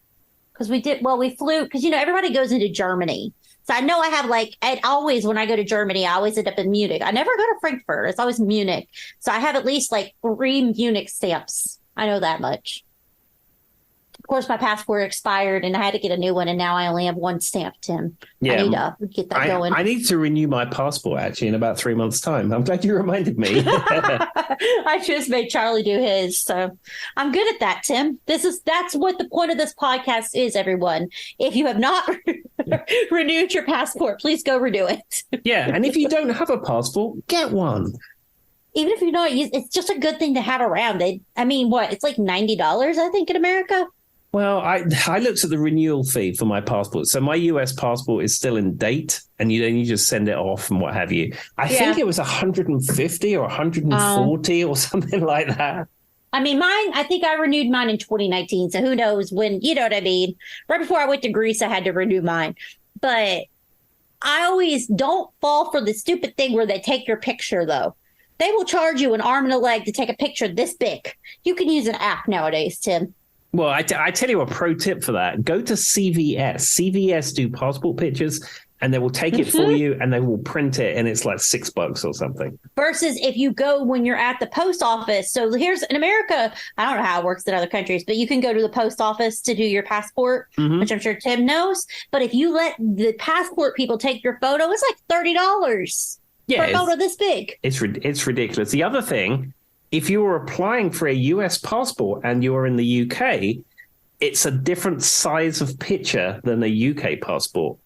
because we flew, because, everybody goes into Germany. So I know I have when I go to Germany, I always end up in Munich. I never go to Frankfurt. It's always Munich. So I have at least 3 Munich stamps. I know that much. Of course, my passport expired and I had to get a new one, and now I only have 1 stamp, Tim. Yeah, I need to get that going. I need to renew my passport, actually, in about 3 months' time. I'm glad you reminded me. I just made Charlie do his, so I'm good at that, Tim. That's what the point of this podcast is, everyone. If you have not renewed your passport, please go renew it. Yeah, and if you don't have a passport, get one. Even if you don't, it's just a good thing to have around. I mean, what? It's like $90, I think, in America. Well, I looked at the renewal fee for my passport. So my US passport is still in date, and you just send it off and what have you. I think it was 150 or 140 or something like that. I mean, I think I renewed mine in 2019. So who knows when, you know what I mean? Right before I went to Greece, I had to renew mine. But I always don't fall for the stupid thing where they take your picture, though. They will charge you an arm and a leg to take a picture this big. You can use an app nowadays, Tim. Well, I tell you a pro tip for that. Go to CVS. CVS do passport pictures, and they will take it for you, and they will print it, and it's like $6 or something. Versus if you go when you're at the post office. So here's in America, I don't know how it works in other countries, but you can go to the post office to do your passport, which I'm sure Tim knows. But if you let the passport people take your photo, it's like $30 for a photo this big. It's ridiculous. The other thing, if you were applying for a US passport and you're in the UK, it's a different size of picture than a UK passport.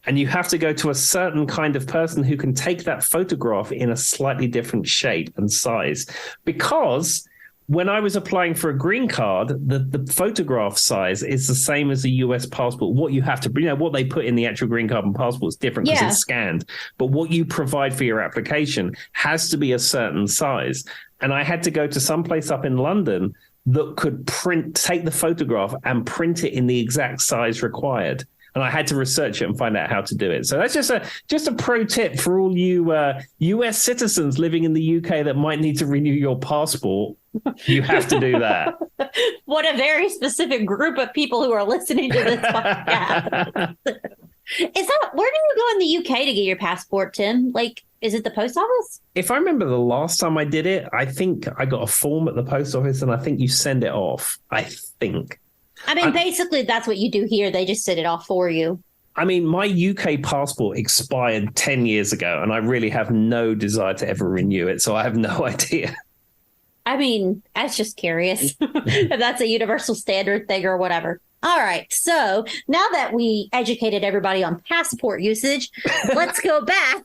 And you have to go to a certain kind of person who can take that photograph in a slightly different shape and size. Because when I was applying for a green card, the photograph size is the same as a US passport. What you have to, what they put in the actual green card and passport is different because it's scanned. But what you provide for your application has to be a certain size. And I had to go to some place up in London that could take the photograph and print it in the exact size required. And I had to research it and find out how to do it. So that's just a pro tip for all you US citizens living in the UK that might need to renew your passport. You have to do that. What a very specific group of people who are listening to this podcast. Where do you go in the UK to get your passport, Tim? Like, is it the post office? If I remember the last time I did it, I think I got a form at the post office and I think you send it off. I think. I mean, basically, that's what you do here. They just send it off for you. I mean, my UK passport expired 10 years ago, and I really have no desire to ever renew it, so I have no idea. I mean, I was just curious if that's a universal standard thing or whatever. All right. So now that we educated everybody on passport usage, let's go back.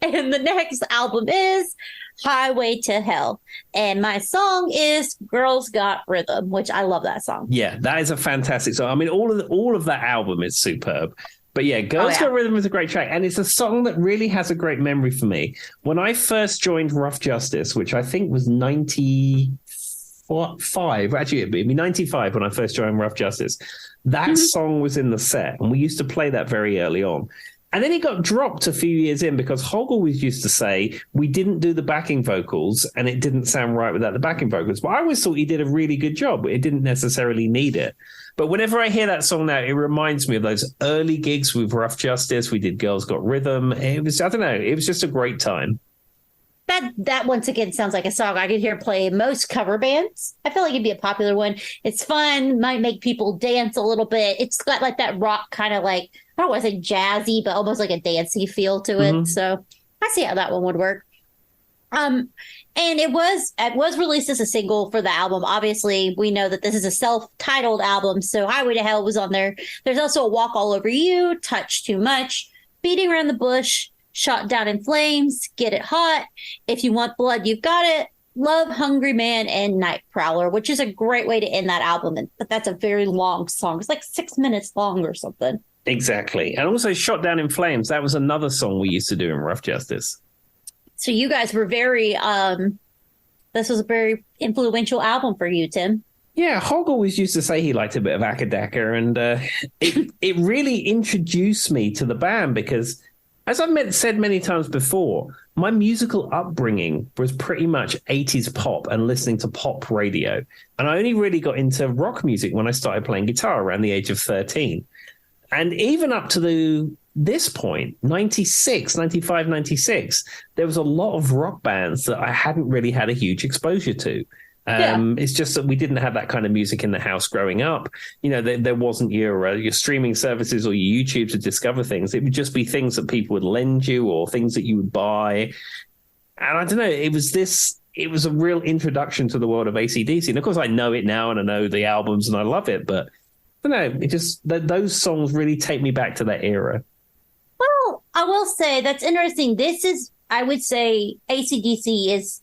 And the next album is Highway to Hell. And my song is Girls Got Rhythm, which I love that song. Yeah, that is a fantastic song. I mean, all of that album is superb. But yeah, Girls Got Rhythm is a great track. And it's a song that really has a great memory for me. When I first joined Rough Justice, which I think was 95, actually it'd be 95 when I first joined Rough Justice, that song was in the set. And we used to play that very early on. And then it got dropped a few years in because Hogg always used to say we didn't do the backing vocals and it didn't sound right without the backing vocals. But I always thought he did a really good job. It didn't necessarily need it. But whenever I hear that song now, it reminds me of those early gigs with Rough Justice. We did Girls Got Rhythm. It was, I don't know, it was just a great time. That once again sounds like a song I could hear play most cover bands. I feel like it'd be a popular one. It's fun, might make people dance a little bit. It's got like that rock kind of like, I don't want to say jazzy, but almost like a dancey feel to it. So I see how that one would work. And it was released as a single for the album. Obviously, we know that this is a self-titled album, so Highway to Hell was on there. There's also A Walk All Over You, Touch Too Much, Beating Around the Bush, Shot Down in Flames, Get It Hot, If You Want Blood, You've Got It, Love, Hungry Man, and Night Prowler, which is a great way to end that album. But that's a very long song. It's like 6 minutes long or something. Exactly. And also Shot Down in Flames. That was another song we used to do in Rough Justice. So you guys were very, this was a very influential album for you, Tim. Yeah, Hogg always used to say he liked a bit of Akka-Dakka, and it really introduced me to the band because, as I've said many times before, my musical upbringing was pretty much 80s pop and listening to pop radio. And I only really got into rock music when I started playing guitar around the age of 13. And even up to this point, 96, 95, 96, there was a lot of rock bands that I hadn't really had a huge exposure to. It's just that we didn't have that kind of music in the house growing up. You know, there wasn't your streaming services or your YouTube to discover things. It would just be things that people would lend you or things that you would buy. And I don't know, it was a real introduction to the world of AC/DC. And of course, I know it now and I know the albums and I love it, but I don't know, it just, those songs really take me back to that era. Well, I will say that's interesting. I would say AC/DC is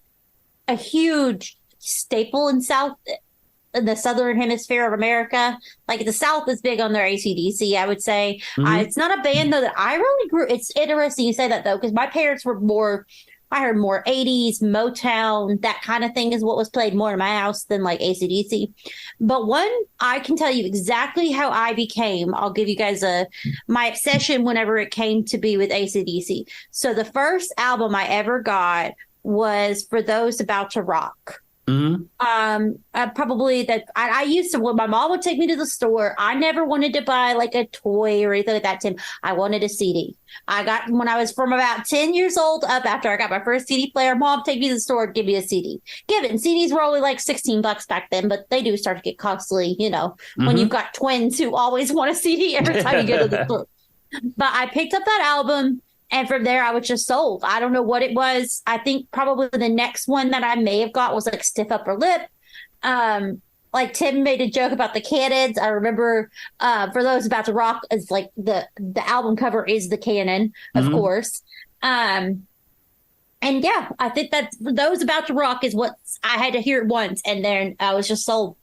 a huge staple in the Southern Hemisphere of America. Like the South is big on their AC/DC, I would say. It's not a band though that I really grew. It's interesting you say that though, because my parents were more, I heard more 80s, Motown, that kind of thing is what was played more in my house than like AC/DC. But one, I can tell you exactly how I became. I'll give you guys my obsession whenever it came to be with AC/DC. So the first album I ever got was For Those About to Rock. Probably that I used to, when my mom would take me to the store, I never wanted to buy like a toy or anything like that, Tim. I wanted a CD. I got, when I was from about 10 years old up, after I got my first CD player, mom take me to the store, give me a CD. And CDs were only like $16 back then, but they do start to get costly, you know, when you've got twins who always want a CD every time you go to the store. But I picked up that album. And from there, I was just sold. I don't know what it was. I think probably the next one that I may have got was like Stiff Upper Lip. like Tim made a joke about the cannons. I remember for those about to rock, is like the album cover is the cannon, of course. And yeah, I think that for those about to rock is what I had to hear it once, and then I was just sold.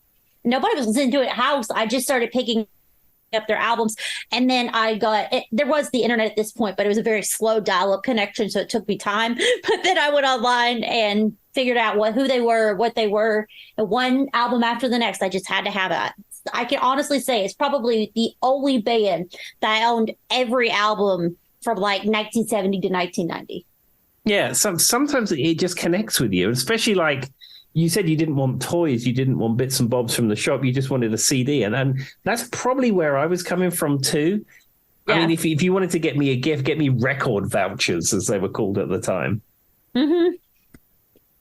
Nobody was listening to it at house. I just started picking up their albums, and then I got it. There was the internet at this point, but it was a very slow dial-up connection, so it took me time. But then I went online and figured out who they were, what they were, and one album after the next. I just had to have it. I can honestly say it's probably the only band that I owned every album from like 1970 to 1990. Yeah, sometimes it just connects with you, especially like you said, you didn't want toys, you didn't want bits and bobs from the shop, you just wanted a CD, and that's probably where I was coming from too. Yeah. I mean, if you wanted to get me a gift, get me record vouchers, as they were called at the time. Mm-hmm.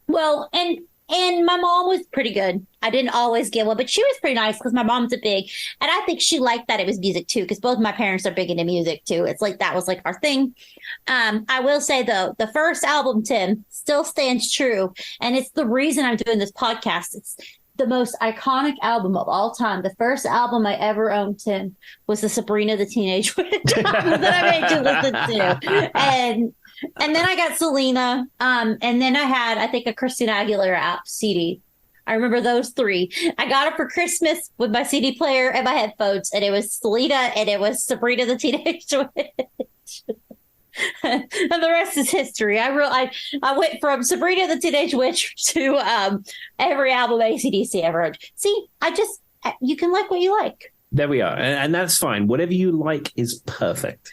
Well, and my mom was pretty good. I didn't always get one, but she was pretty nice because my mom's a big, and I think she liked that it was music too, because both my parents are big into music too. It's like that was like our thing. I will say though, the first album, Tim, still stands true, and it's the reason I'm doing this podcast. It's the most iconic album of all time. The first album I ever owned, Tim, was the Sabrina the Teenage Witch album that I made you listen to, and then I got Selena, and then I had, I think, a Christina Aguilera CD. I remember those three. I got it for Christmas with my CD player and my headphones, and it was Selena and it was Sabrina the Teenage Witch. And the rest is history. I went from Sabrina the Teenage Witch to every album AC/DC ever heard. See, you can like what you like. There we are, and that's fine. Whatever you like is perfect.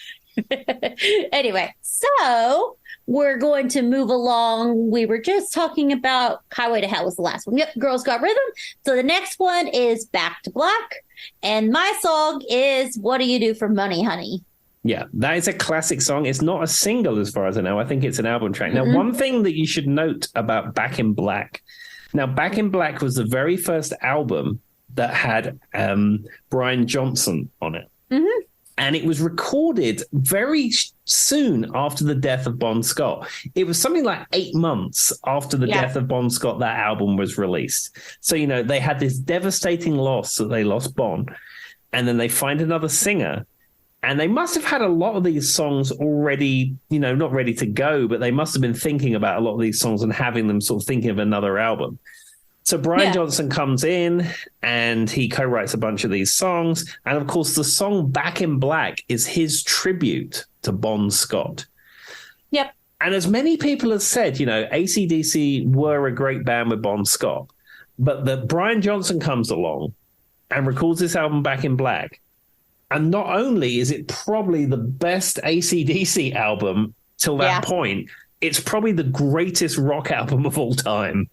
Anyway, so we're going to move along. We were just talking about Highway to Hell was the last one. Yep, Girls Got Rhythm. So the next one is Back to Black. And my song is What Do You Do for Money, Honey? Yeah, that is a classic song. It's not a single as far as I know. I think it's an album track. Now, one thing that you should note about Back in Black. Now, Back in Black was the very first album that had Brian Johnson on it. Mm-hmm. And it was recorded very soon after the death of Bon Scott. It was something like 8 months after the death of Bon Scott that album was released. So, they had this devastating loss that they lost Bon. And then they find another singer. And they must have had a lot of these songs already, not ready to go, but they must have been thinking about a lot of these songs and having them sort of thinking of another album. So Brian Johnson comes in and he co-writes a bunch of these songs. And of course, the song Back in Black is his tribute to Bon Scott. Yep. And as many people have said, AC/DC were a great band with Bon Scott. But that Brian Johnson comes along and records this album Back in Black. And not only is it probably the best AC/DC album till that point, it's probably the greatest rock album of all time.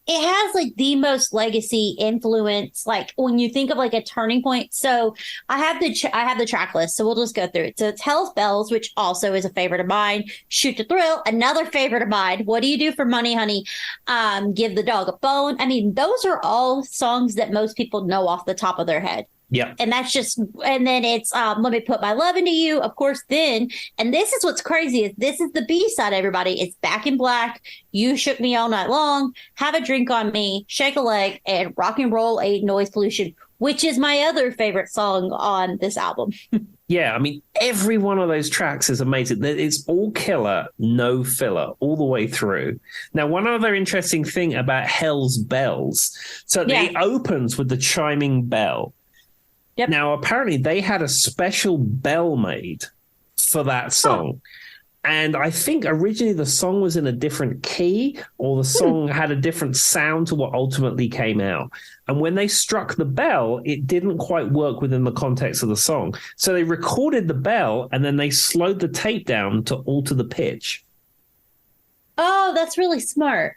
It has like the most legacy influence, like when you think of like a turning point. So I have the track list, so we'll just go through it. So it's Hell's Bells, which also is a favorite of mine. Shoot to Thrill, another favorite of mine. What Do You Do for Money, Honey? Give the Dog a Bone. I mean, those are all songs that most people know off the top of their head. Yeah. And that's just, and then it's Let Me Put My Love Into You, of course, then. And this is what's crazy is this is the B-side, everybody. It's Back in Black, You Shook Me All Night Long, Have a Drink on Me, Shake a Leg, and Rock and Roll Ain't Noise Pollution, which is my other favorite song on this album. Yeah, I mean, every one of those tracks is amazing. It's all killer, no filler, all the way through. Now, one other interesting thing about Hell's Bells. So it opens with the chiming bell. Yep. Now, apparently, they had a special bell made for that song. And I think originally the song was in a different key or the song had a different sound to what ultimately came out. And when they struck the bell, it didn't quite work within the context of the song. So they recorded the bell and then they slowed the tape down to alter the pitch. Oh, that's really smart.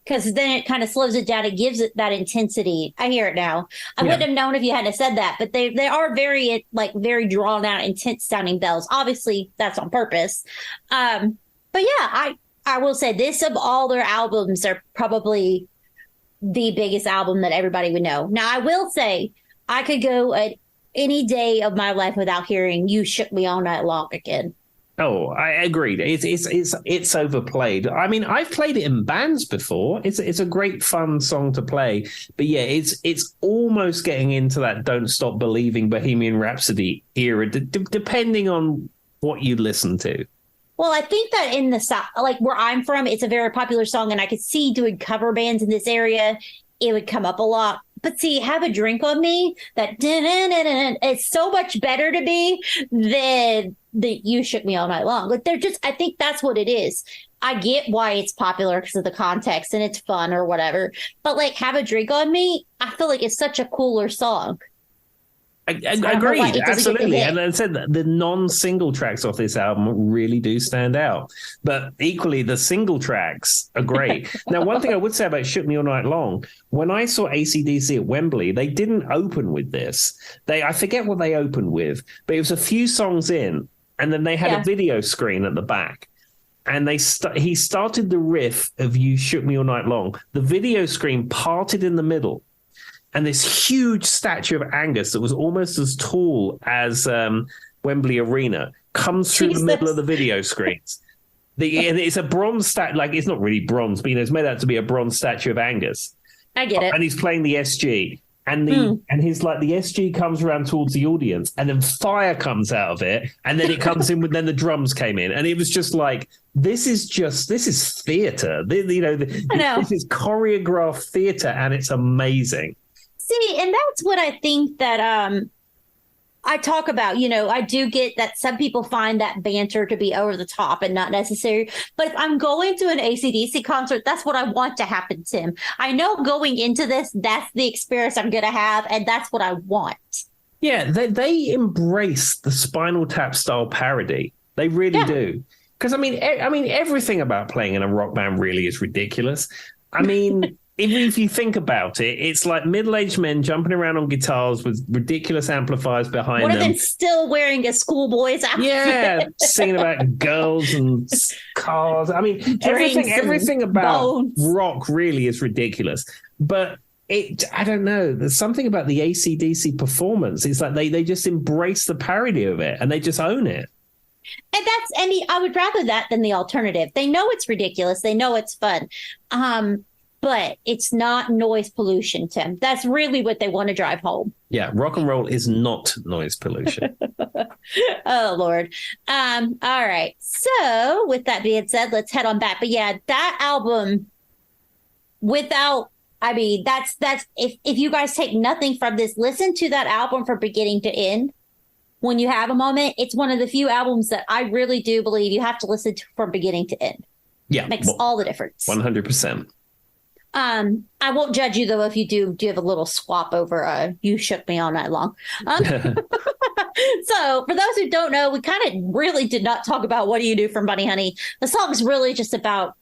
Because then it kind of slows it down. It gives it that intensity. I hear it now. I wouldn't have known if you hadn't said that, but they are very drawn out, intense sounding bells. Obviously, that's on purpose. But yeah, I will say this of all their albums are probably the biggest album that everybody would know. Now, I will say I could go at any day of my life without hearing You Shook Me All Night Long again. Oh, I agreed. It's overplayed. I mean, I've played it in bands before. It's a great fun song to play. But yeah, it's almost getting into that "Don't Stop Believing" Bohemian Rhapsody era, depending on what you listen to. Well, I think that in the South, like where I'm from, it's a very popular song, and I could see doing cover bands in this area, it would come up a lot. But see, Have a Drink on Me, that it's so much better to me than the You Shook Me All Night Long. Like I think that's what it is. I get why it's popular because of the context and it's fun or whatever. But like Have a Drink on Me, I feel like it's such a cooler song. Agreed, absolutely. And I said that the non-single tracks off this album really do stand out. But equally, the single tracks are great. Now, one thing I would say about Shook Me All Night Long, when I saw AC/DC at Wembley, they didn't open with this. I forget what they opened with, but it was a few songs in, and then they had a video screen at the back. And he started the riff of You Shook Me All Night Long. The video screen parted in the middle. And this huge statue of Angus that was almost as tall as Wembley Arena comes through the middle of the video screens. And it's a bronze statue, like it's not really bronze, but it's made out to be a bronze statue of Angus. I get it. And he's playing the SG. And and he's like the SG comes around towards the audience, and then fire comes out of it, and then it comes in. Then the drums came in, and it was just like this is theater. This is choreographed theater, and it's amazing. See, and that's what I think that I talk about. I do get that some people find that banter to be over the top and not necessary. But if I'm going to an AC/DC concert, that's what I want to happen, Tim. I know going into this, that's the experience I'm going to have, and that's what I want. Yeah, they embrace the Spinal Tap style parody. They really do. Because I mean, everything about playing in a rock band really is ridiculous. I mean. Even if you think about it, it's like middle-aged men jumping around on guitars with ridiculous amplifiers behind them. One of them still wearing a schoolboy's outfit. Yeah, singing about girls and cars. I mean, everything about rock really is ridiculous. But I don't know. There's something about the AC/DC performance. It's like they just embrace the parody of it and they just own it. And I would rather that than the alternative. They know it's ridiculous. They know it's fun. But it's not noise pollution, Tim. That's really what they want to drive home. Yeah, rock and roll is not noise pollution. Oh, Lord. All right. So with that being said, let's head on back. But yeah, that album that's if you guys take nothing from this, listen to that album from beginning to end. When you have a moment, it's one of the few albums that I really do believe you have to listen to from beginning to end. Yeah. Makes all the difference. 100%. I won't judge you, though, if you do have a little swap over You Shook Me All Night Long. So for those who don't know, we kind of really did not talk about What Do You Do from Bunny Honey. The song's really just about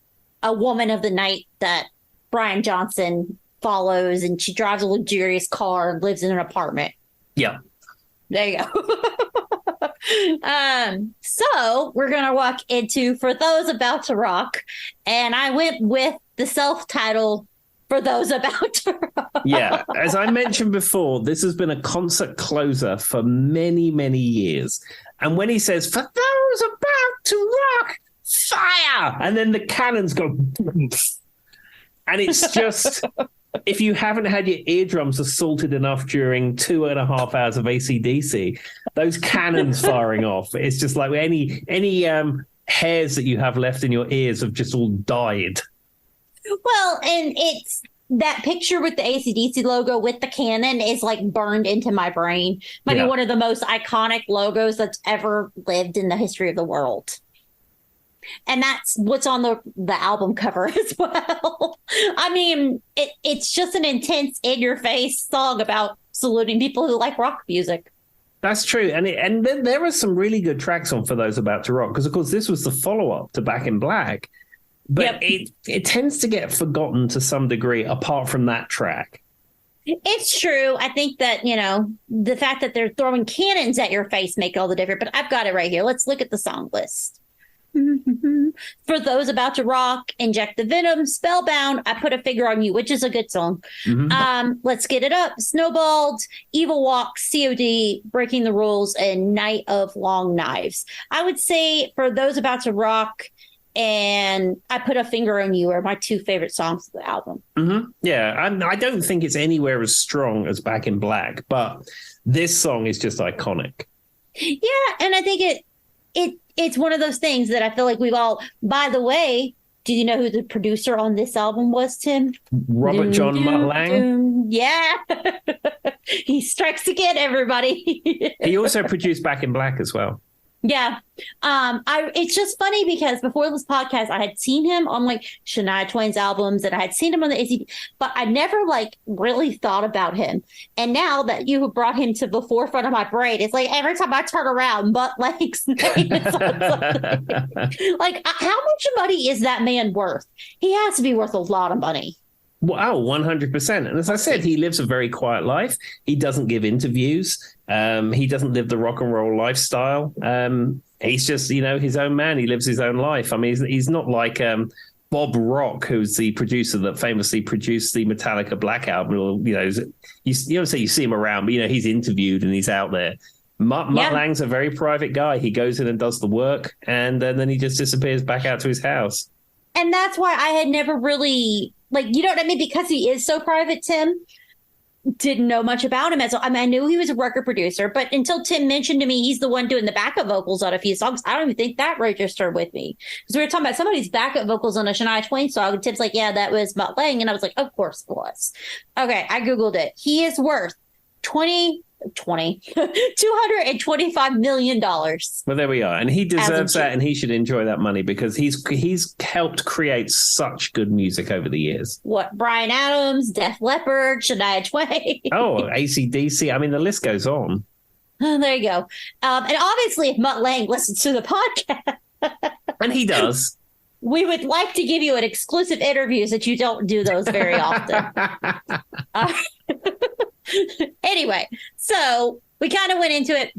a woman of the night that Brian Johnson follows, and she drives a luxurious car and lives in an apartment. Yeah. There you go. So we're going to walk into For Those About to Rock, and I went with the self-titled For Those About to Rock. Yeah, as I mentioned before, this has been a concert closer for many, many years. And when he says, "For those about to rock, fire," and then the cannons go, and it's just, if you haven't had your eardrums assaulted enough during 2.5 hours of AC/DC, those cannons firing off, it's just like any hairs that you have left in your ears have just all died. Well, and it's that picture with the AC/DC logo with the cannon is like burned into my brain. Might be one of the most iconic logos that's ever lived in the history of the world. And that's what's on the album cover as well. I mean, it's just an intense, in-your-face song about saluting people who like rock music. That's true. And then there are some really good tracks on For Those About to Rock, because, of course, this was the follow-up to Back in Black. But it tends to get forgotten to some degree apart from that track. It's true. I think that, the fact that they're throwing cannons at your face make all the difference. But I've got it right here. Let's look at the song list. For Those About to Rock, Inject the Venom, Spellbound, I Put a Finger on You, which is a good song. Let's Get It Up, Snowballed, Evil Walk, COD, Breaking the Rules, and Night of Long Knives. I would say For Those About to Rock and I Put a Finger on You are my two favorite songs of the album. Yeah, I don't think it's anywhere as strong as Back in Black, but this song is just iconic. Yeah, and I think it's one of those things that I feel like we've all, by the way, do you know who the producer on this album was, Tim? Robert John Mutt Lang. Yeah. He strikes again, everybody. He also produced Back in Black as well. Yeah. It's just funny because before this podcast, I had seen him on like Shania Twain's albums and I had seen him on the ACD, but I never like really thought about him. And now that you have brought him to the forefront of my brain, it's like every time I turn around, Mutt Lang's name is on something. Like, how much money is that man worth? He has to be worth a lot of money. Wow, 100%. And as I said, he lives a very quiet life. He doesn't give interviews. He doesn't live the rock and roll lifestyle. He's just, his own man. He lives his own life. I mean, he's not like Bob Rock, who's the producer that famously produced the Metallica Black Album. Or, you don't say you see him around, but, he's interviewed and he's out there. Mutt Lang's a very private guy. He goes in and does the work, and then he just disappears back out to his house. And that's why I had never really, you know what I mean? Because he is so private, Tim, didn't know much about him. I knew he was a record producer, but until Tim mentioned to me he's the one doing the backup vocals on a few songs, I don't even think that registered with me. Because we were talking about somebody's backup vocals on a Shania Twain song, and Tim's like, yeah, that was Mutt Lang. And I was like, of course it was. Okay, I Googled it. He is worth $225 million. Well, there we are. And he deserves that, and he should enjoy that money because he's helped create such good music over the years. What, Bryan Adams, Def Leppard, Shania Twain. Oh, AC/DC. I mean, the list goes on. There you go. And obviously, if Mutt Lang listens to the podcast. And he does. We would like to give you an exclusive interview that you don't do those very often. Anyway, so we kind of went into it.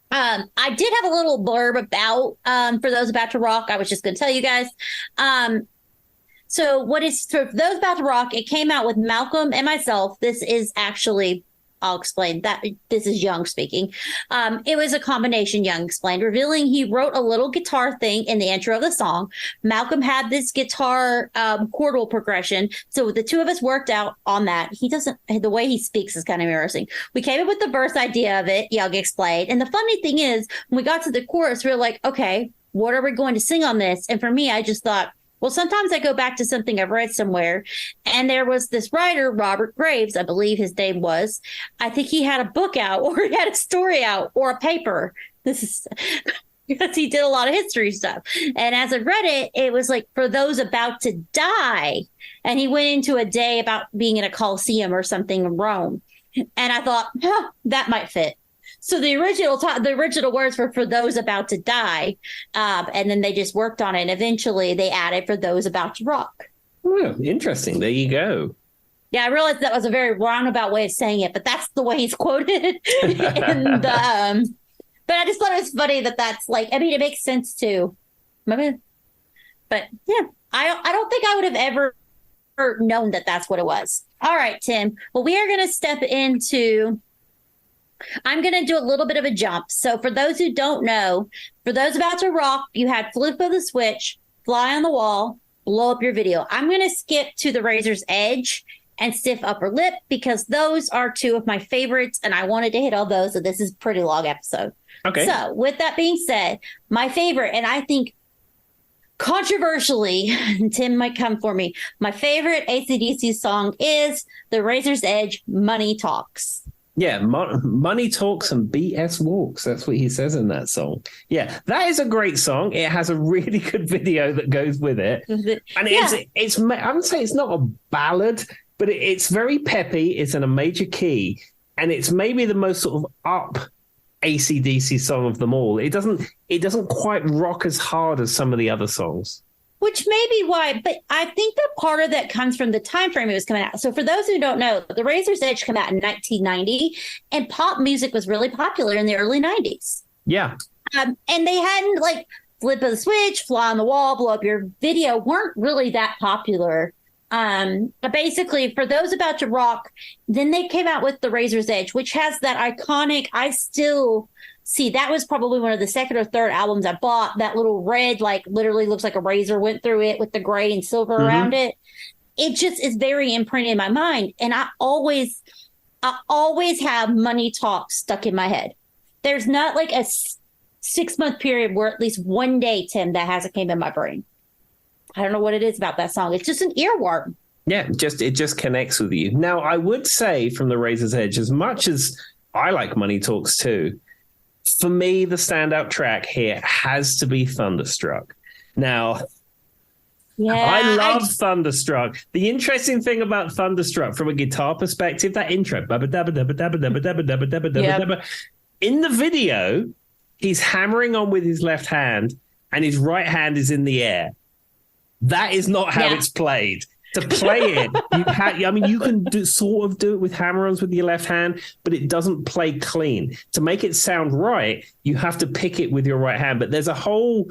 I did have a little blurb about For Those About to Rock. I was just going to tell you guys. So what is For Those About to Rock? It came out with Malcolm and myself. This is actually, I'll explain that. This is Young speaking. It was a combination, Young explained, revealing he wrote a little guitar thing in the intro of the song. Malcolm had this guitar chordal progression. So the two of us worked out on that. The way he speaks is kind of embarrassing. We came up with the verse idea of it, Young explained. And the funny thing is, when we got to the chorus, we were like, okay, what are we going to sing on this? And for me, I just thought, well, sometimes I go back to something I've read somewhere, and there was this writer, Robert Graves, I believe his name was. I think he had a book out, or he had a story out, or a paper. This is because he did a lot of history stuff. And as I read it, it was like For Those About to Die. And he went into a day about being in a Colosseum or something in Rome. And I thought, that might fit. So the original words were For Those About to Die. And then they just worked on it. And eventually they added For Those About to Rock. Oh, interesting. There you go. Yeah, I realized that was a very roundabout way of saying it, but that's the way he's quoted in the but I just thought it was funny that's like, I mean, it makes sense too. But yeah, I don't think I would have ever known that that's what it was. All right, Tim. Well, we are going to step into, I'm going to do a little bit of a jump. So for those who don't know, For Those About to Rock, you had Flip of the Switch, Fly on the Wall, Blow Up Your Video. I'm going to skip to The Razor's Edge and Stiff Upper Lip because those are two of my favorites, and I wanted to hit all those, so this is a pretty long episode. Okay. So with that being said, my favorite, and I think controversially, Tim might come for me, my favorite AC/DC song is The Razor's Edge, Money Talks. Yeah, money talks and BS walks. That's what he says in that song. Yeah, that is a great song. It has a really good video that goes with it. And it's I would say it's not a ballad, but it's very peppy. It's in a major key. And it's maybe the most sort of up AC/DC song of them all. It doesn't quite rock as hard as some of the other songs. Which may be why, but I think that part of that comes from the time frame it was coming out. So for those who don't know, The Razor's Edge came out in 1990, and pop music was really popular in the early 90s. Yeah. And they hadn't, Flip of the Switch, Fly on the Wall, Blow Up Your Video weren't really that popular. Basically, for those about to rock, then they came out with The Razor's Edge, which has that iconic, I still see, that was probably one of the second or third albums I bought. That little red, like literally looks like a razor went through it with the gray and silver around it. It just is very imprinted in my mind. And I always have Money Talk stuck in my head. There's not like a 6-month period where at least one day, Tim, that hasn't came in my brain. I don't know what it is about that song. It's just an earworm. Yeah, it just connects with you. Now, I would say from The Razor's Edge, as much as I like Money Talks too, for me, the standout track here has to be Thunderstruck. Now, I love Thunderstruck. The interesting thing about Thunderstruck from a guitar perspective, that intro, in the video, he's hammering on with his left hand and his right hand is in the air. That is not how it's played. To play it, you can sort of do it with hammer-ons with your left hand, but it doesn't play clean. To make it sound right, you have to pick it with your right hand. But there's a whole,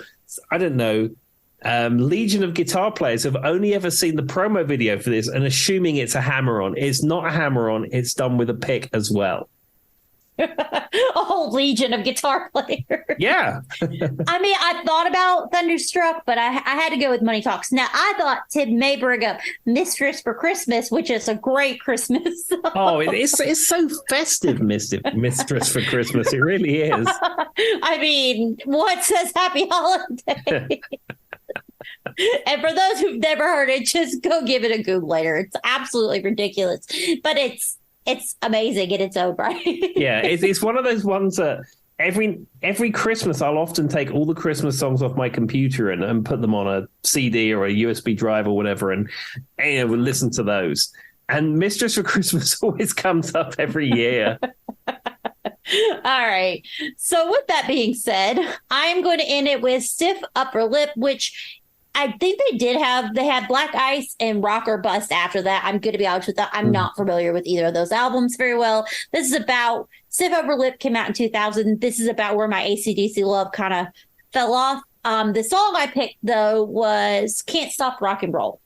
legion of guitar players who have only ever seen the promo video for this and assuming it's a hammer-on. It's not a hammer-on. It's done with a pick as well. A whole legion of guitar players. Yeah. I thought about Thunderstruck, but I had to go with Money Talks. Now, I thought Tim may bring up Mistress for Christmas, which is a great Christmas song. Oh, it's so festive, Mistress for Christmas. It really is. What says Happy Holiday? And for those who've never heard it, just go give it a Google later. It's absolutely ridiculous, but it's amazing in its own right. Yeah, it's one of those ones that every Christmas I'll often take all the Christmas songs off my computer and put them on a CD or a USB drive or whatever, and we'll listen to those. And Mistress for Christmas always comes up every year. All right. So with that being said, I am going to end it with Stiff Upper Lip, which I think they had Black Ice and Rock or Bust after that. I'm going to be honest with that. I'm not familiar with either of those albums very well. This is about Stiff Upper Lip came out in 2000. This is about where my AC/DC love kind of fell off. The song I picked, though, was Can't Stop Rock and Roll.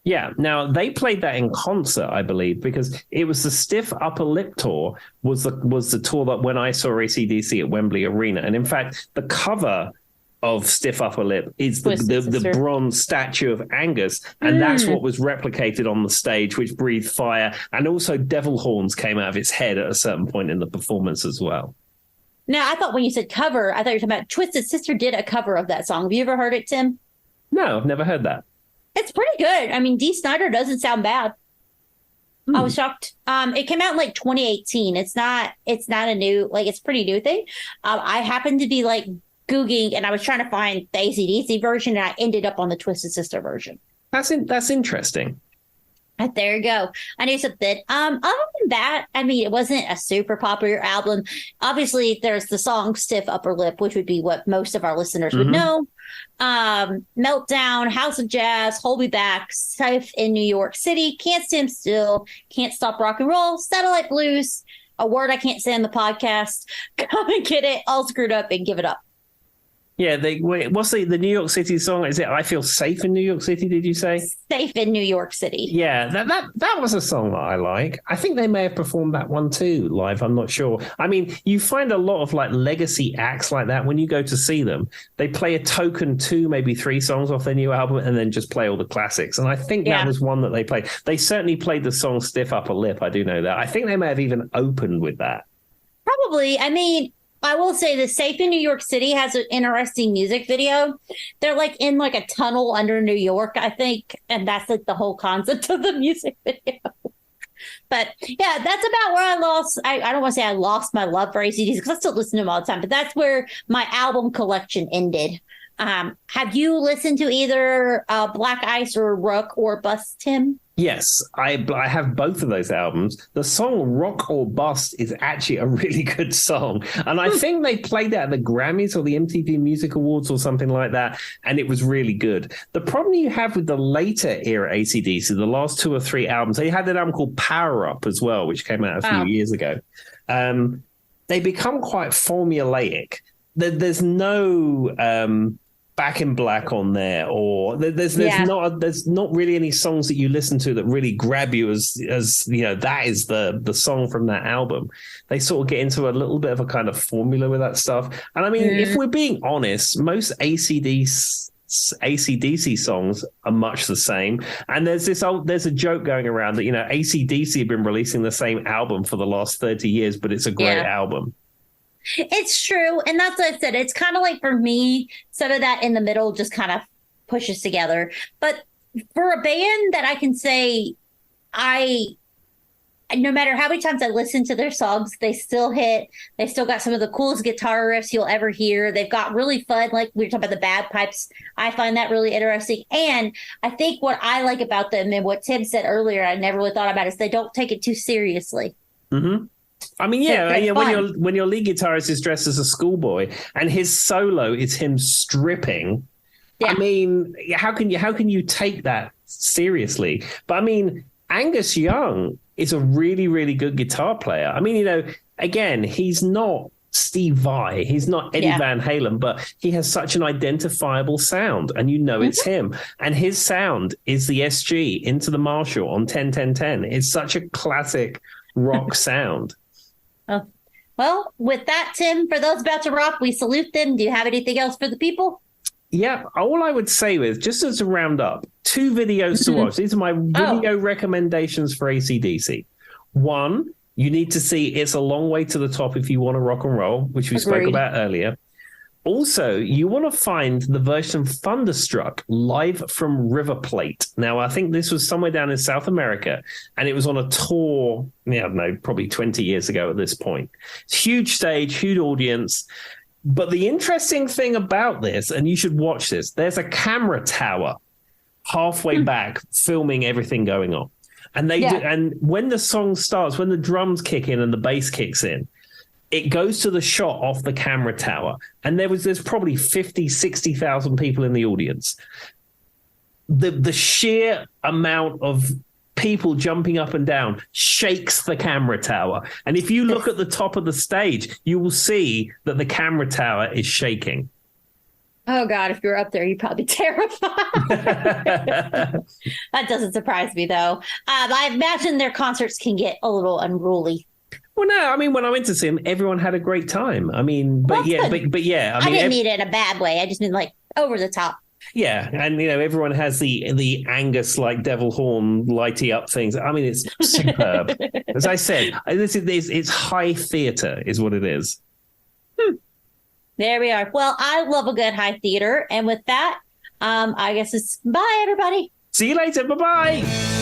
Yeah. Now, they played that in concert, I believe, because it was the Stiff Upper Lip tour was the tour that when I saw AC/DC at Wembley Arena. And in fact, the cover of Stiff Upper Lip is the bronze statue of Angus, and that's what was replicated on the stage, which breathed fire, and also devil horns came out of its head at a certain point in the performance as well. Now, I thought when you said cover, I thought you were talking about Twisted Sister did a cover of that song. Have you ever heard it, Tim? No, I've never heard that. It's pretty good. Dee Snider doesn't sound bad. I was shocked. It came out in 2018. It's not a new, it's a pretty new thing. I happened to be Googling, and I was trying to find the AC/DC version, and I ended up on the Twisted Sister version. That's interesting. There you go. I knew something. Other than that, it wasn't a super popular album. Obviously, there's the song Stiff Upper Lip, which would be what most of our listeners would know. Meltdown, House of Jazz, Hold Me Back, Safe in New York City, Can't Stand Still, Can't Stop Rock and Roll, Satellite Blues, a word I can't say on the podcast, Come and Get It, All Screwed Up, and Give It Up. Yeah, what's the New York City song? Is it I Feel Safe in New York City, did you say? Safe in New York City. Yeah, that was a song that I like. I think they may have performed that one too live. I'm not sure. You find a lot of legacy acts like that when you go to see them. They play a token 2, maybe 3 songs off their new album and then just play all the classics. And I think that was one that they played. They certainly played the song Stiff Upper Lip. I do know that. I think they may have even opened with that. Probably. I will say the Safe in New York City has an interesting music video. They're in a tunnel under New York, I think. And that's the whole concept of the music video. But yeah, that's about where I don't want to say I lost my love for AC/DC because I still listen to them all the time, but that's where my album collection ended. Have you listened to either Black Ice or Rock or Bust, Tim? Yes, I have both of those albums. The song Rock or Bust is actually a really good song. And I think they played that at the Grammys or the MTV Music Awards or something like that. And it was really good. The problem you have with the later era AC/DC, the last 2 or 3 albums, they had an album called Power Up as well, which came out a few years ago. They become quite formulaic. There's no Back in Black on there, or there's not really any songs that you listen to that really grab you as that is the song from that album. They sort of get into a little bit of a kind of formula with that stuff. And I mean, if we're being honest, most AC/DC songs are much the same. And there's a joke going around that AC/DC have been releasing the same album for the last 30 years, but it's a great album. It's true. And that's what I said. It's kind of like, for me, some of that in the middle just kind of pushes together. But for a band that I can say, no matter how many times I listen to their songs, they still got some of the coolest guitar riffs you'll ever hear. They've got really fun, like we were talking about the bagpipes. I find that really interesting. And I think what I like about them, and what Tim said earlier, I never really thought about, is they don't take it too seriously. Mm-hmm. I mean, when your lead guitarist is dressed as a schoolboy and his solo is him stripping, I mean, how can you take that seriously? But I mean, Angus Young is a really, really good guitar player. I mean, again, he's not Steve Vai, he's not Eddie Van Halen, but he has such an identifiable sound, and it's him. And his sound is the SG into the Marshall on 10-10-10. It's such a classic rock sound. Oh, well, with that, Tim, for those about to rock, we salute them. Do you have anything else for the people? Yeah, all I would say is, just as a roundup, 2 videos to watch. These are my video recommendations for AC/DC. 1, you need to see It's a Long Way to the Top if you want to rock and roll, which we spoke about earlier. Also, you want to find the version of Thunderstruck live from River Plate. Now, I think this was somewhere down in South America, and it was on a tour, I don't know, probably 20 years ago at this point. Huge stage, huge audience. But the interesting thing about this, and you should watch this, there's a camera tower halfway back filming everything going on. And and when the song starts, when the drums kick in and the bass kicks in, it goes to the shot off the camera tower. And there's probably 50, 60,000 people in the audience. The sheer amount of people jumping up and down shakes the camera tower. And if you look at the top of the stage, you will see that the camera tower is shaking. Oh, God, if you're up there, you'd probably be terrified. That doesn't surprise me, though. I imagine their concerts can get a little unruly. Well, no, I mean, when I went to see them, everyone had a great time. I mean, but I mean, I didn't mean it in a bad way. I just mean like over the top. Yeah, and everyone has the Angus like devil horn lighty up things. I mean, it's superb. As I said, it's high theater, is what it is. There we are. Well, I love a good high theater, and with that, I guess it's bye, everybody. See you later. Bye bye.